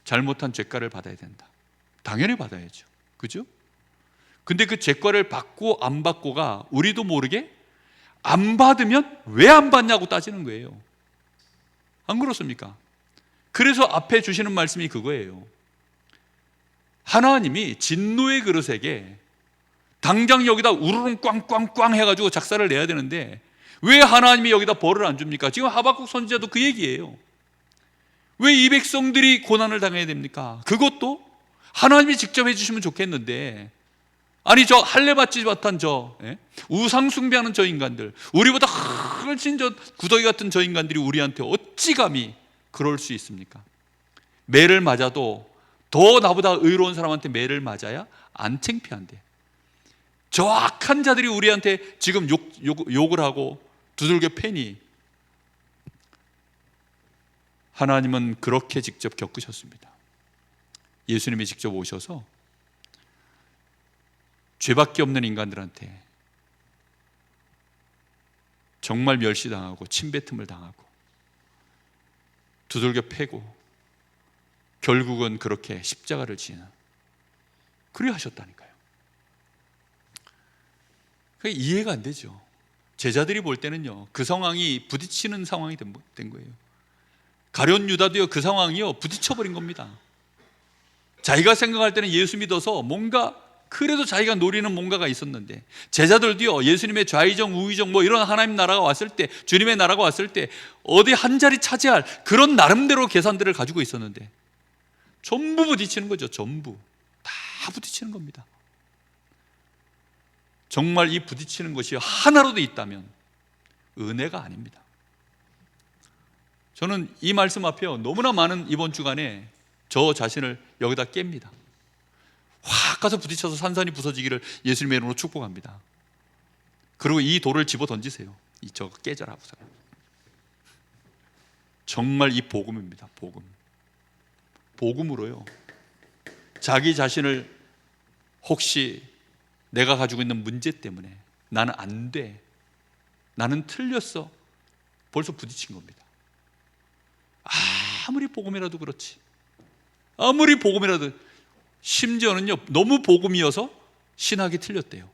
잘못한 죄가를 받아야 된다. 당연히 받아야죠. 그죠? 근데 그 죄가를 받고 안 받고가 우리도 모르게 안 받으면 왜 안 받냐고 따지는 거예요. 안 그렇습니까? 그래서 앞에 주시는 말씀이 그거예요. 하나님이 진노의 그릇에게 당장 여기다 우르릉 꽝꽝꽝 해가지고 작사를 내야 되는데 왜 하나님이 여기다 벌을 안 줍니까? 지금 하박국 선지자도 그 얘기예요. 왜 이 백성들이 고난을 당해야 됩니까? 그것도 하나님이 직접 해주시면 좋겠는데, 아니 저 할례받지 못한 우상 숭배하는 저 인간들, 우리보다 훨씬 저 구더기 같은 저 인간들이 우리한테 어찌 감히 그럴 수 있습니까? 매를 맞아도 더 나보다 의로운 사람한테 매를 맞아야 안 창피한데, 저 악한 자들이 우리한테 지금 욕을 하고 두들겨 패니 하나님은 그렇게 직접 겪으셨습니다. 예수님이 직접 오셔서 죄밖에 없는 인간들한테 정말 멸시당하고 침뱉음을 당하고 두들겨 패고 결국은 그렇게 십자가를 지는, 그리 하셨다니까요. 그게 이해가 안 되죠. 제자들이 볼 때는요, 그 상황이 부딪히는 상황이 된 거예요. 가룟 유다도요, 그 상황이요, 부딪혀버린 겁니다. 자기가 생각할 때는 예수 믿어서 뭔가 그래도 자기가 노리는 뭔가가 있었는데, 제자들도요, 예수님의 좌의정 우의정 뭐 이런 하나님 나라가 왔을 때, 주님의 나라가 왔을 때 어디 한 자리 차지할 그런 나름대로 계산들을 가지고 있었는데 전부 부딪히는 거죠. 전부 다 부딪히는 겁니다. 정말 이 부딪히는 것이 하나로도 있다면 은혜가 아닙니다. 저는 이 말씀 앞에 너무나 많은 이번 주간에 저 자신을 여기다 깹니다. 확 가서 부딪혀서 산산이 부서지기를 예수님의 이름으로 축복합니다. 그리고 이 돌을 집어 던지세요. 저거 깨져라. 정말 이 복음입니다. 복음. 복음으로요, 자기 자신을 혹시 내가 가지고 있는 문제 때문에 나는 안 돼, 나는 틀렸어, 벌써 부딪힌 겁니다. 아무리 복음이라도 그렇지, 아무리 복음이라도, 심지어는요, 너무 복음이어서 신학이 틀렸대요.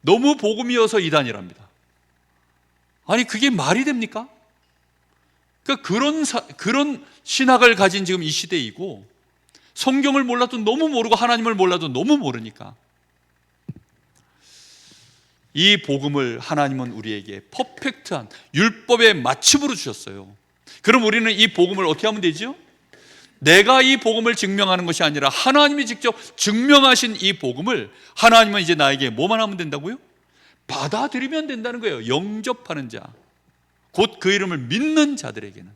너무 복음이어서 이단이랍니다. 아니, 그게 말이 됩니까? 그러니까 그런 신학을 가진 지금 이 시대이고, 성경을 몰라도 너무 모르고 하나님을 몰라도 너무 모르니까 이 복음을 하나님은 우리에게 퍼펙트한 율법의 맞춤으로 주셨어요. 그럼 우리는 이 복음을 어떻게 하면 되죠? 내가 이 복음을 증명하는 것이 아니라 하나님이 직접 증명하신 이 복음을 하나님은 이제 나에게 뭐만 하면 된다고요? 받아들이면 된다는 거예요. 영접하는 자, 곧 그 이름을 믿는 자들에게는.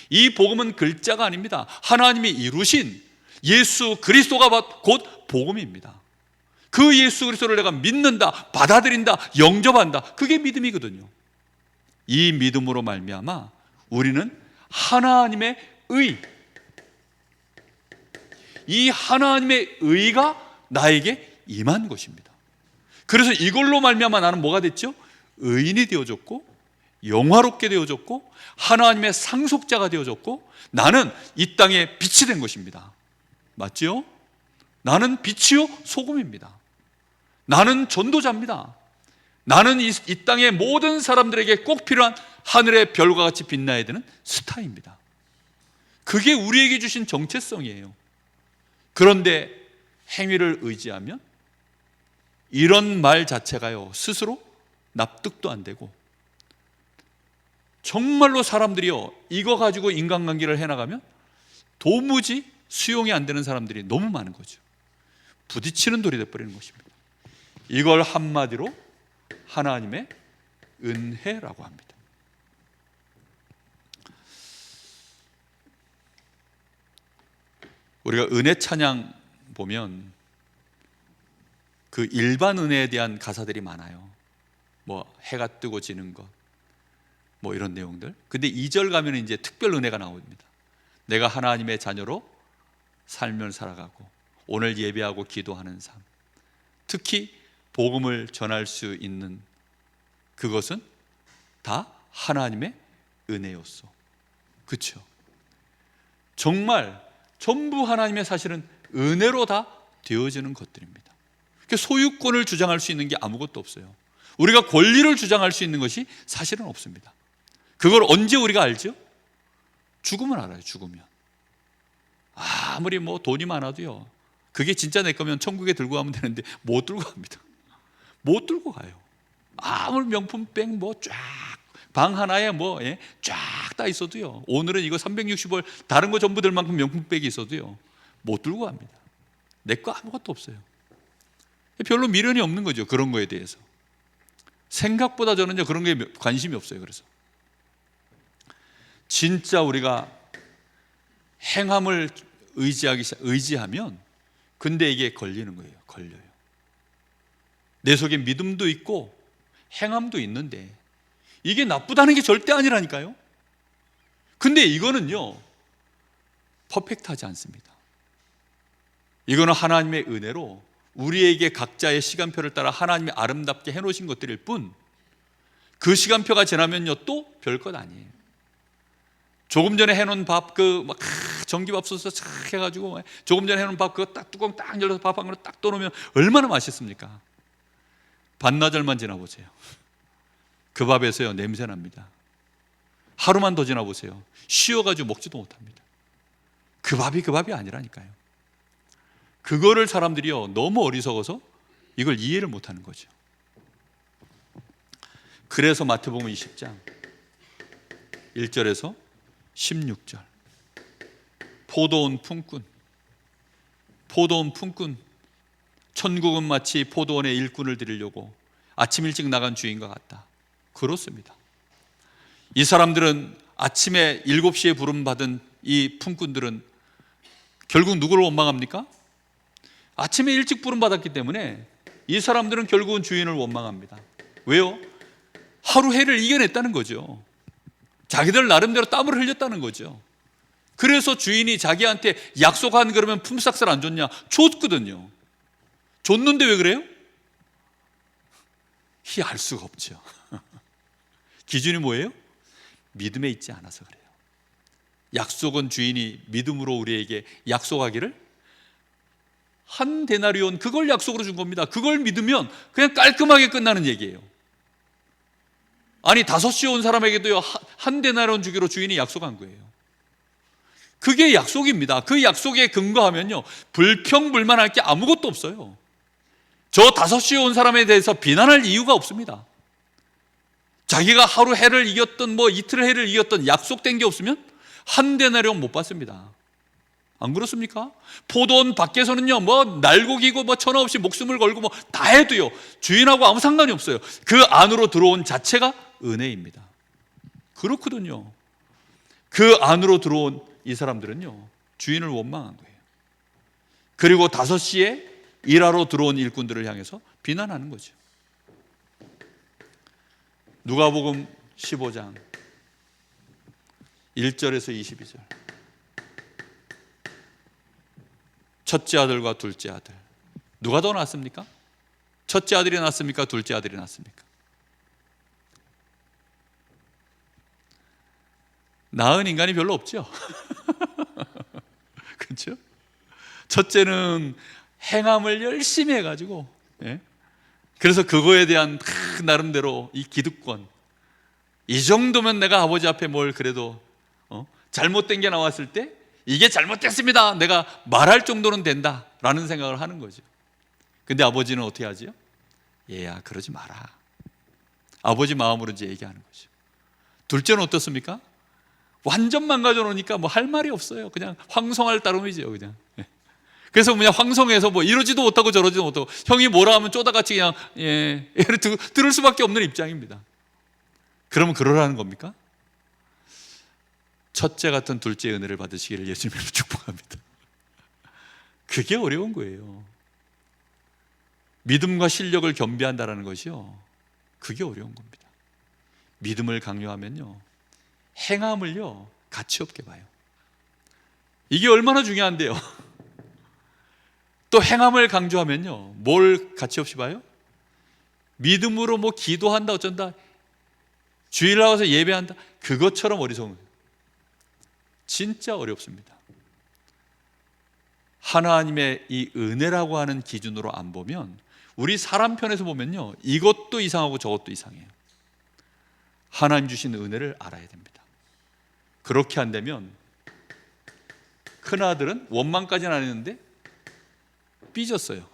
이 복음은 글자가 아닙니다. 하나님이 이루신 예수 그리스도가 곧 복음입니다. 그 예수 그리스도를 내가 믿는다, 받아들인다, 영접한다, 그게 믿음이거든요. 이 믿음으로 말미암아 우리는 하나님의 이 하나님의 의가 나에게 임한 것입니다. 그래서 이걸로 말미암아 나는 뭐가 됐죠? 의인이 되어졌고, 영화롭게 되어졌고, 하나님의 상속자가 되어졌고, 나는 이 땅에 빛이 된 것입니다. 맞죠? 나는 빛이요 소금입니다. 나는 전도자입니다. 나는 이 땅의 모든 사람들에게 꼭 필요한 하늘의 별과 같이 빛나야 되는 스타입니다. 그게 우리에게 주신 정체성이에요. 그런데 행위를 의지하면 이런 말 자체가요, 스스로 납득도 안 되고, 정말로 사람들이요, 이거 가지고 인간관계를 해나가면 도무지 수용이 안 되는 사람들이 너무 많은 거죠. 부딪히는 돌이 되어버리는 것입니다. 이걸 한마디로 하나님의 은혜라고 합니다. 우리가 은혜 찬양 보면 그 일반 은혜에 대한 가사들이 많아요. 뭐 해가 뜨고 지는 것, 뭐 이런 내용들. 근데 2절 가면 이제 특별 은혜가 나옵니다. 내가 하나님의 자녀로 삶을 살아가고 오늘 예배하고 기도하는 삶, 특히 복음을 전할 수 있는 그것은 다 하나님의 은혜였어. 그렇죠? 정말 전부 하나님의 사실은 은혜로 다 되어지는 것들입니다. 소유권을 주장할 수 있는 게 아무것도 없어요. 우리가 권리를 주장할 수 있는 것이 사실은 없습니다. 그걸 언제 우리가 알죠? 죽으면 알아요. 죽으면. 아무리 뭐 돈이 많아도요, 그게 진짜 내 거면 천국에 들고 가면 되는데 못 들고 갑니다. 못 들고 가요. 아무리 명품백 뭐 쫙 방 하나에 뭐 쫙 다 있어도요, 오늘은 이거 360월 다른 거 전부 들 만큼 명품백이 있어도요 못 들고 갑니다. 내 거 아무것도 없어요. 별로 미련이 없는 거죠. 그런 거에 대해서 생각보다 저는요 그런 게 관심이 없어요. 그래서 진짜 우리가 행함을 의지하면 근데 이게 걸리는 거예요. 걸려요. 내 속에 믿음도 있고 행함도 있는데 이게 나쁘다는 게 절대 아니라니까요. 근데 이거는요, 퍼펙트하지 않습니다. 이거는 하나님의 은혜로 우리에게 각자의 시간표를 따라 하나님이 아름답게 해놓으신 것들일 뿐, 그 시간표가 지나면요 또 별것 아니에요. 조금 전에 해놓은 밥, 막 전기밥솥에서 착 해가지고 조금 전에 해놓은 밥 그거 딱 뚜껑 딱 열어서 밥 한 그릇 딱 떠놓으면 얼마나 맛있습니까? 반나절만 지나보세요. 그 밥에서요 냄새 납니다. 하루만 더 지나보세요. 쉬어가지고 먹지도 못합니다. 그 밥이 아니라니까요. 그거를 사람들이요 너무 어리석어서 이걸 이해를 못하는 거죠. 그래서 마태복음 20장 1절에서 16절, 포도원 품꾼, 천국은 마치 포도원의 일꾼을 드리려고 아침 일찍 나간 주인과 같다. 그렇습니다. 이 사람들은 아침에 7시에 부름받은 이 품꾼들은 결국 누구를 원망합니까? 아침에 일찍 부름받았기 때문에 이 사람들은 결국은 주인을 원망합니다. 왜요? 하루 해를 이겨냈다는 거죠. 자기들 나름대로 땀을 흘렸다는 거죠. 그래서 주인이 자기한테 약속한 그러면 품삯을 안 줬냐? 줬거든요. 줬는데 왜 그래요? 알 수가 없죠. 기준이 뭐예요? 믿음에 있지 않아서 그래요. 약속은 주인이 믿음으로 우리에게 약속하기를 한 데나리온, 그걸 약속으로 준 겁니다. 그걸 믿으면 그냥 깔끔하게 끝나는 얘기예요. 아니 5시에 온 사람에게도요 한 데나리온 주기로 주인이 약속한 거예요. 그게 약속입니다. 그 약속에 근거하면요 불평불만할 게 아무것도 없어요. 저 5시에 온 사람에 대해서 비난할 이유가 없습니다. 자기가 하루 해를 이겼던 이틀 해를 이겼던 약속된 게 없으면 한 데나리온 못 받습니다. 안 그렇습니까? 포도원 밖에서는요 날고기고 천하 없이 목숨을 걸고 다 해도요 주인하고 아무 상관이 없어요. 그 안으로 들어온 자체가 은혜입니다. 그렇거든요. 그 안으로 들어온 이 사람들은요 주인을 원망한 거예요. 그리고 5시에 일하러 들어온 일꾼들을 향해서 비난하는 거죠. 누가복음 15장 1절에서 22절. 첫째 아들과 둘째 아들, 누가 더 낫습니까? 첫째 아들이 낫습니까? 둘째 아들이 낫습니까? 나은 인간이 별로 없죠. 그렇죠? 첫째는 행함을 열심히 해가지고, 그래서 그거에 대한 나름대로 이 기득권, 이 정도면 내가 아버지 앞에 뭘 그래도 잘못된 게 나왔을 때 이게 잘못됐습니다 내가 말할 정도는 된다라는 생각을 하는 거죠. 근데 아버지는 어떻게 하죠? 얘야 그러지 마라. 아버지 마음으로 이제 얘기하는 거죠. 둘째는 어떻습니까? 완전 망가져 놓으니까 할 말이 없어요. 그냥 황송할 따름이죠. 그냥. 그래서 그냥 황송해서 이러지도 못하고 저러지도 못하고 형이 뭐라 하면 쪼다같이 그냥 얘를 들을 수밖에 없는 입장입니다. 그러면 그러라는 겁니까? 첫째 같은 둘째의 은혜를 받으시기를 예수님으로 축복합니다. 그게 어려운 거예요. 믿음과 실력을 겸비한다는 것이요 그게 어려운 겁니다. 믿음을 강요하면요 행함을요 가치 없게 봐요. 이게 얼마나 중요한데요. 또 행함을 강조하면요 뭘 가치 없이 봐요? 믿음으로 기도한다 어쩐다, 주일 나와서 예배한다, 그것처럼 어리석은 거예요. 진짜 어렵습니다. 하나님의 이 은혜라고 하는 기준으로 안 보면, 우리 사람 편에서 보면요 이것도 이상하고 저것도 이상해요. 하나님 주신 은혜를 알아야 됩니다. 그렇게 안 되면 큰아들은 원망까지는 안 했는데 삐졌어요.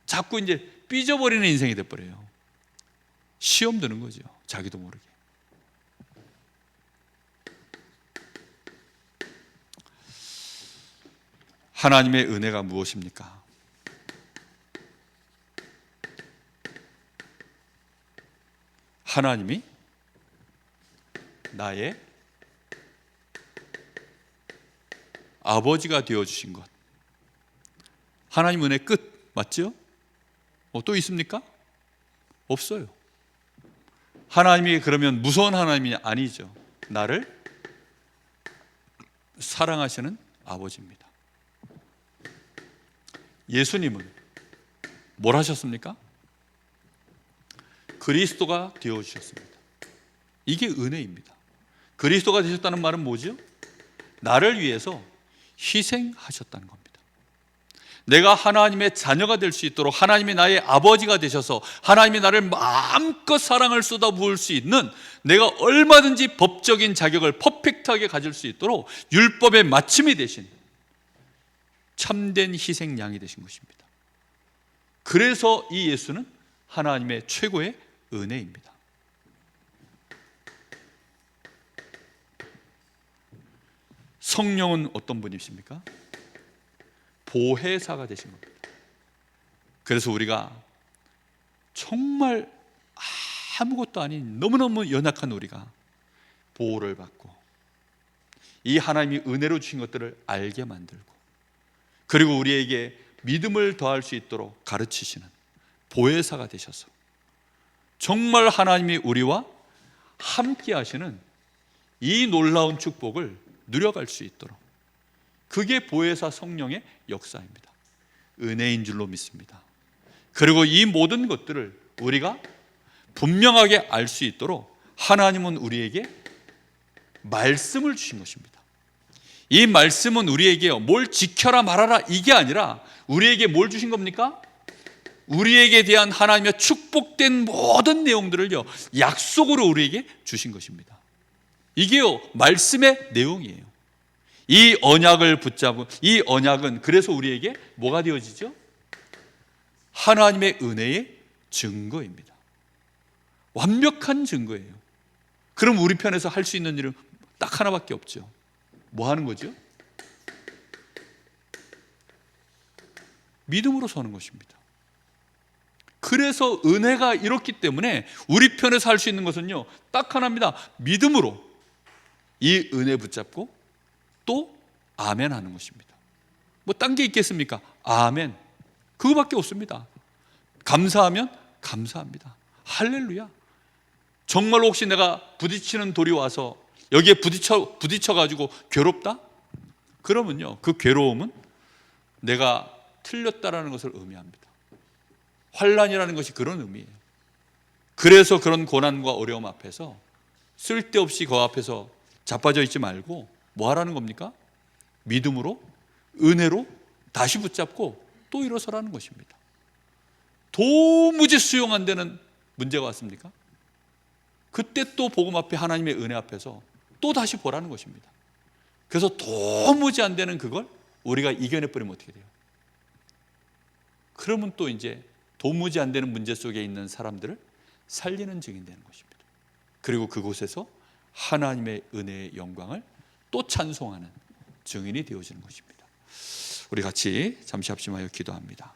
자꾸 이제 삐져버리는 인생이 돼버려요. 시험 드는 거죠. 자기도 모르게. 하나님의 은혜가 무엇입니까? 하나님이 나의 아버지가 되어주신 것. 하나님 은혜 끝 맞죠? 또 있습니까? 없어요. 하나님이 그러면 무서운 하나님이 아니죠. 나를 사랑하시는 아버지입니다. 예수님은 뭘 하셨습니까? 그리스도가 되어주셨습니다. 이게 은혜입니다. 그리스도가 되셨다는 말은 뭐죠? 나를 위해서 희생하셨다는 겁니다. 내가 하나님의 자녀가 될 수 있도록 하나님이 나의 아버지가 되셔서 하나님이 나를 마음껏 사랑을 쏟아부을 수 있는, 내가 얼마든지 법적인 자격을 퍼펙트하게 가질 수 있도록 율법의 마침이 되신 참된 희생양이 되신 것입니다. 그래서 이 예수는 하나님의 최고의 은혜입니다. 성령은 어떤 분이십니까? 보혜사가 되신 겁니다. 그래서 우리가 정말 아무것도 아닌 너무너무 연약한 우리가 보호를 받고 이 하나님이 은혜로 주신 것들을 알게 만들고, 그리고 우리에게 믿음을 더할 수 있도록 가르치시는 보혜사가 되셔서 정말 하나님이 우리와 함께 하시는 이 놀라운 축복을 누려갈 수 있도록, 그게 보혜사 성령의 역사입니다. 은혜인 줄로 믿습니다. 그리고 이 모든 것들을 우리가 분명하게 알 수 있도록 하나님은 우리에게 말씀을 주신 것입니다. 이 말씀은 우리에게 뭘 지켜라 말아라 이게 아니라 우리에게 뭘 주신 겁니까? 우리에게 대한 하나님의 축복된 모든 내용들을요, 약속으로 우리에게 주신 것입니다. 이게요, 말씀의 내용이에요. 이 언약을 붙잡은 이 언약은 그래서 우리에게 뭐가 되어지죠? 하나님의 은혜의 증거입니다. 완벽한 증거예요. 그럼 우리 편에서 할 수 있는 일은 딱 하나밖에 없죠. 뭐 하는 거죠? 믿음으로 서는 것입니다. 그래서 은혜가 이렇기 때문에 우리 편에서 할 수 있는 것은요, 딱 하나입니다. 믿음으로 이 은혜 붙잡고 또 아멘 하는 것입니다. 뭐 딴 게 있겠습니까? 아멘, 그거밖에 없습니다. 감사하면 감사합니다. 할렐루야. 정말로 혹시 내가 부딪히는 돌이 와서 여기에 부딪혀가지고 괴롭다? 그러면요, 그 괴로움은 내가 틀렸다라는 것을 의미합니다. 환난이라는 것이 그런 의미예요. 그래서 그런 고난과 어려움 앞에서 쓸데없이 그 앞에서 자빠져 있지 말고 뭐 하라는 겁니까? 믿음으로, 은혜로 다시 붙잡고 또 일어서라는 것입니다. 도무지 수용 안 되는 문제가 왔습니까? 그때 또 복음 앞에 하나님의 은혜 앞에서 또 다시 보라는 것입니다. 그래서 도무지 안 되는 그걸 우리가 이겨내버리면 어떻게 돼요? 그러면 또 이제 도무지 안 되는 문제 속에 있는 사람들을 살리는 증인 되는 것입니다. 그리고 그곳에서 하나님의 은혜의 영광을 또 찬송하는 증인이 되어지는 것입니다. 우리 같이 잠시 합심하여 기도합니다.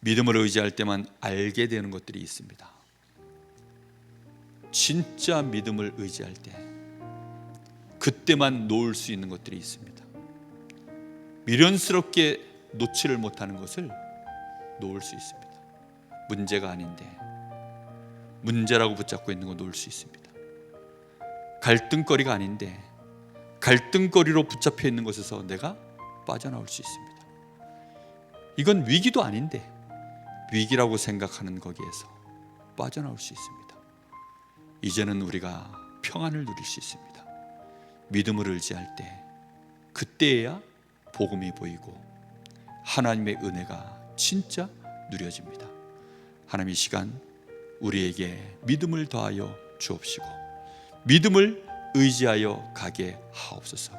믿음을 의지할 때만 알게 되는 것들이 있습니다. 진짜 믿음을 의지할 때 그때만 놓을 수 있는 것들이 있습니다. 미련스럽게 놓지를 못하는 것을 놓을 수 있습니다. 문제가 아닌데 문제라고 붙잡고 있는 거 놓을 수 있습니다. 갈등거리가 아닌데 갈등거리로 붙잡혀 있는 것에서 내가 빠져나올 수 있습니다. 이건 위기도 아닌데 위기라고 생각하는 거기에서 빠져나올 수 있습니다. 이제는 우리가 평안을 누릴 수 있습니다. 믿음을 의지할 때 그때에야 복음이 보이고 하나님의 은혜가 진짜 누려집니다. 하나님, 이 시간 우리에게 믿음을 더하여 주옵시고 믿음을 의지하여 가게 하옵소서.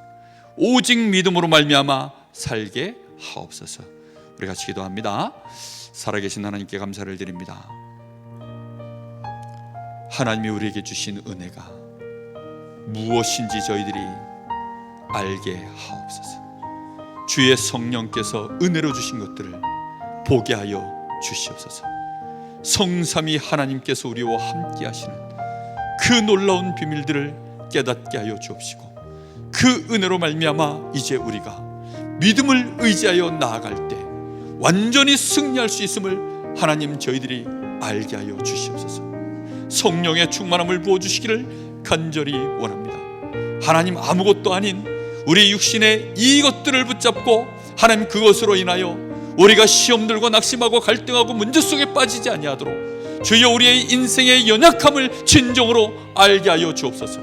오직 믿음으로 말미암아 살게 하옵소서. 우리 같이 기도합니다. 살아계신 하나님께 감사를 드립니다. 하나님이 우리에게 주신 은혜가 무엇인지 저희들이 알게 하옵소서. 주의 성령께서 은혜로 주신 것들을 보게 하여 주시옵소서. 성삼위 하나님께서 우리와 함께 하시는 그 놀라운 비밀들을 깨닫게 하여 주옵시고 그 은혜로 말미암아 이제 우리가 믿음을 의지하여 나아갈 때 완전히 승리할 수 있음을 하나님 저희들이 알게 하여 주시옵소서. 성령의 충만함을 부어주시기를 간절히 원합니다. 하나님, 아무것도 아닌 우리 육신의 이것들을 붙잡고 하나님 그것으로 인하여 우리가 시험 들고 낙심하고 갈등하고 문제 속에 빠지지 아니하도록 주여 우리의 인생의 연약함을 진정으로 알게 하여 주옵소서.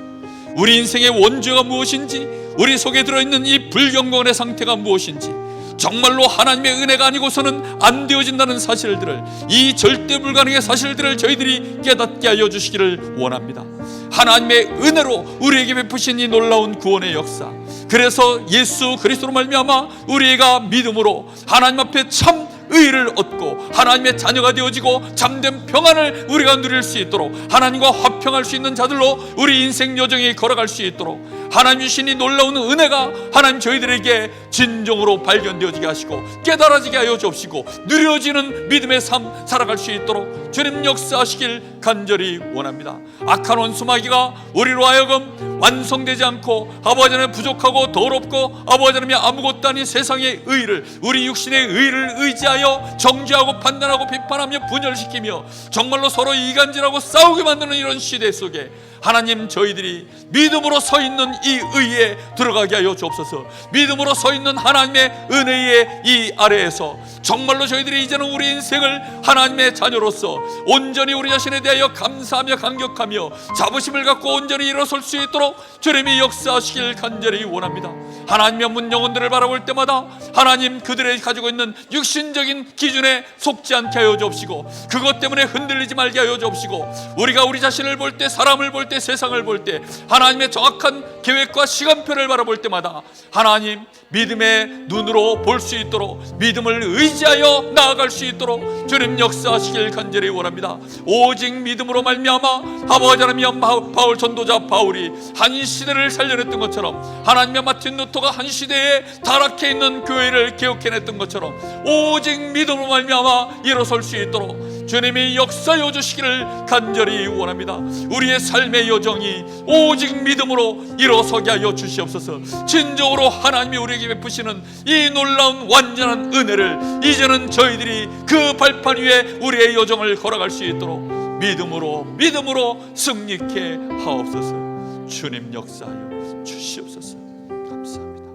우리 인생의 원죄가 무엇인지, 우리 속에 들어있는 이 불경건의 상태가 무엇인지, 정말로 하나님의 은혜가 아니고서는 안 되어진다는 사실들을, 이 절대 불가능의 사실들을 저희들이 깨닫게 하여 주시기를 원합니다. 하나님의 은혜로 우리에게 베푸신 이 놀라운 구원의 역사, 그래서 예수 그리스도로 말미암아 우리가 믿음으로 하나님 앞에 참 의를 얻고 하나님의 자녀가 되어지고 참된 평안을 우리가 누릴 수 있도록, 하나님과 화평할 수 있는 자들로 우리 인생 여정이 걸어갈 수 있도록 하나님 주신 이 놀라운 은혜가 하나님 저희들에게 진정으로 발견되어지게 하시고 깨달아지게 하여 주옵시고 누려지는 믿음의 삶 살아갈 수 있도록 주님 역사하시길 간절히 원합니다. 악한 원수마귀가 우리로 하여금 완성되지 않고 아버지 하나님 부족하고 더럽고 아버지 하나님이 아무것도 아닌 세상의 의를, 우리 육신의 의를 의지하여 정죄하고 판단하고 비판하며 분열시키며 정말로 서로 이간질하고 싸우게 만드는 이런 시대 속에 하나님, 저희들이 믿음으로 서 있는 이 의에 들어가게 하여 주옵소서. 믿음으로 서 있는 하나님의 은혜의 이 아래에서 정말로 저희들이 이제는 우리 인생을 하나님의 자녀로서 온전히 우리 자신에 대하여 감사하며 감격하며 자부심을 갖고 온전히 일어설 수 있도록 주님이 역사하시길 간절히 원합니다. 하나님의 문 영혼들을 바라볼 때마다 하나님 그들이 가지고 있는 육신적인 기준에 속지 않게 하여 주옵시고 그것 때문에 흔들리지 말게 하여 주옵시고 우리가 우리 자신을 볼 때, 사람을 볼 때, 세상을 볼 때 하나님의 정확한 계획과 시간표를 바라볼 때마다 하나님 믿음의 눈으로 볼 수 있도록, 믿음을 의지하여 나아갈 수 있도록 주님 역사하시길 간절히 원합니다. 오직 믿음으로 말미암아 아버지 하나님, 바울 전도자 바울이 한 시대를 살려냈던 것처럼, 하나님의 마틴 루터가 한 시대에 타락해 있는 교회를 개혁해냈던 것처럼 오직 믿음으로 말미암아 일어설 수 있도록 주님이 역사해 주시기를 간절히 원합니다. 우리의 삶의 여정이 오직 믿음으로 일어서게 하여 주시옵소서. 진정으로 하나님이 우리에게 베푸시는 이 놀라운 완전한 은혜를 이제는 저희들이 그 발판 위에 우리의 여정을 걸어갈 수 있도록 믿음으로 승리케 하옵소서. 주님 역사하여 주시옵소서. 감사합니다.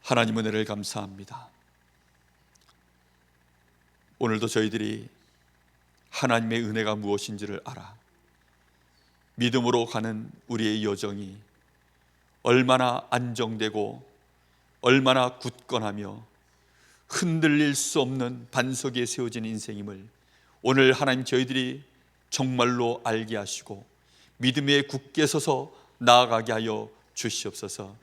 하나님 은혜를 감사합니다. 오늘도 저희들이 하나님의 은혜가 무엇인지를 알아 믿음으로 가는 우리의 여정이 얼마나 안정되고 얼마나 굳건하며 흔들릴 수 없는 반석 위에 세워진 인생임을 오늘 하나님 저희들이 정말로 알게 하시고 믿음에 굳게 서서 나아가게 하여 주시옵소서.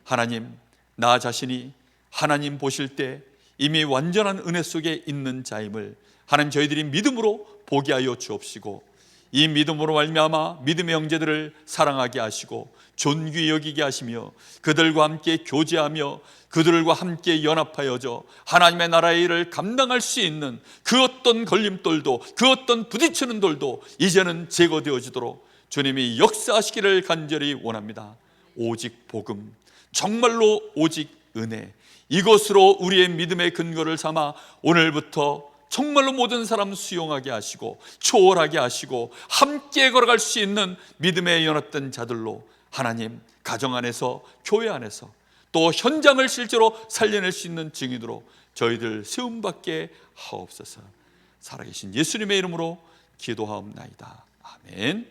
하나님, 나 자신이 하나님 보실 때 이미 완전한 은혜 속에 있는 자임을 하나님 저희들이 믿음으로 보게 하여 주옵시고 이 믿음으로 말미암아 믿음의 형제들을 사랑하게 하시고 존귀 여기게 하시며 그들과 함께 교제하며 그들과 함께 연합하여져 하나님의 나라의 일을 감당할 수 있는 그 어떤 걸림돌도, 그 어떤 부딪히는 돌도 이제는 제거되어지도록 주님이 역사하시기를 간절히 원합니다. 오직 복음, 정말로 오직 은혜, 이것으로 우리의 믿음의 근거를 삼아 오늘부터 정말로 모든 사람 수용하게 하시고 초월하게 하시고 함께 걸어갈 수 있는 믿음에 연합된 자들로 하나님 가정 안에서, 교회 안에서 또 현장을 실제로 살려낼 수 있는 증인으로 저희들 세움받게 하옵소서. 살아계신 예수님의 이름으로 기도하옵나이다. 아멘.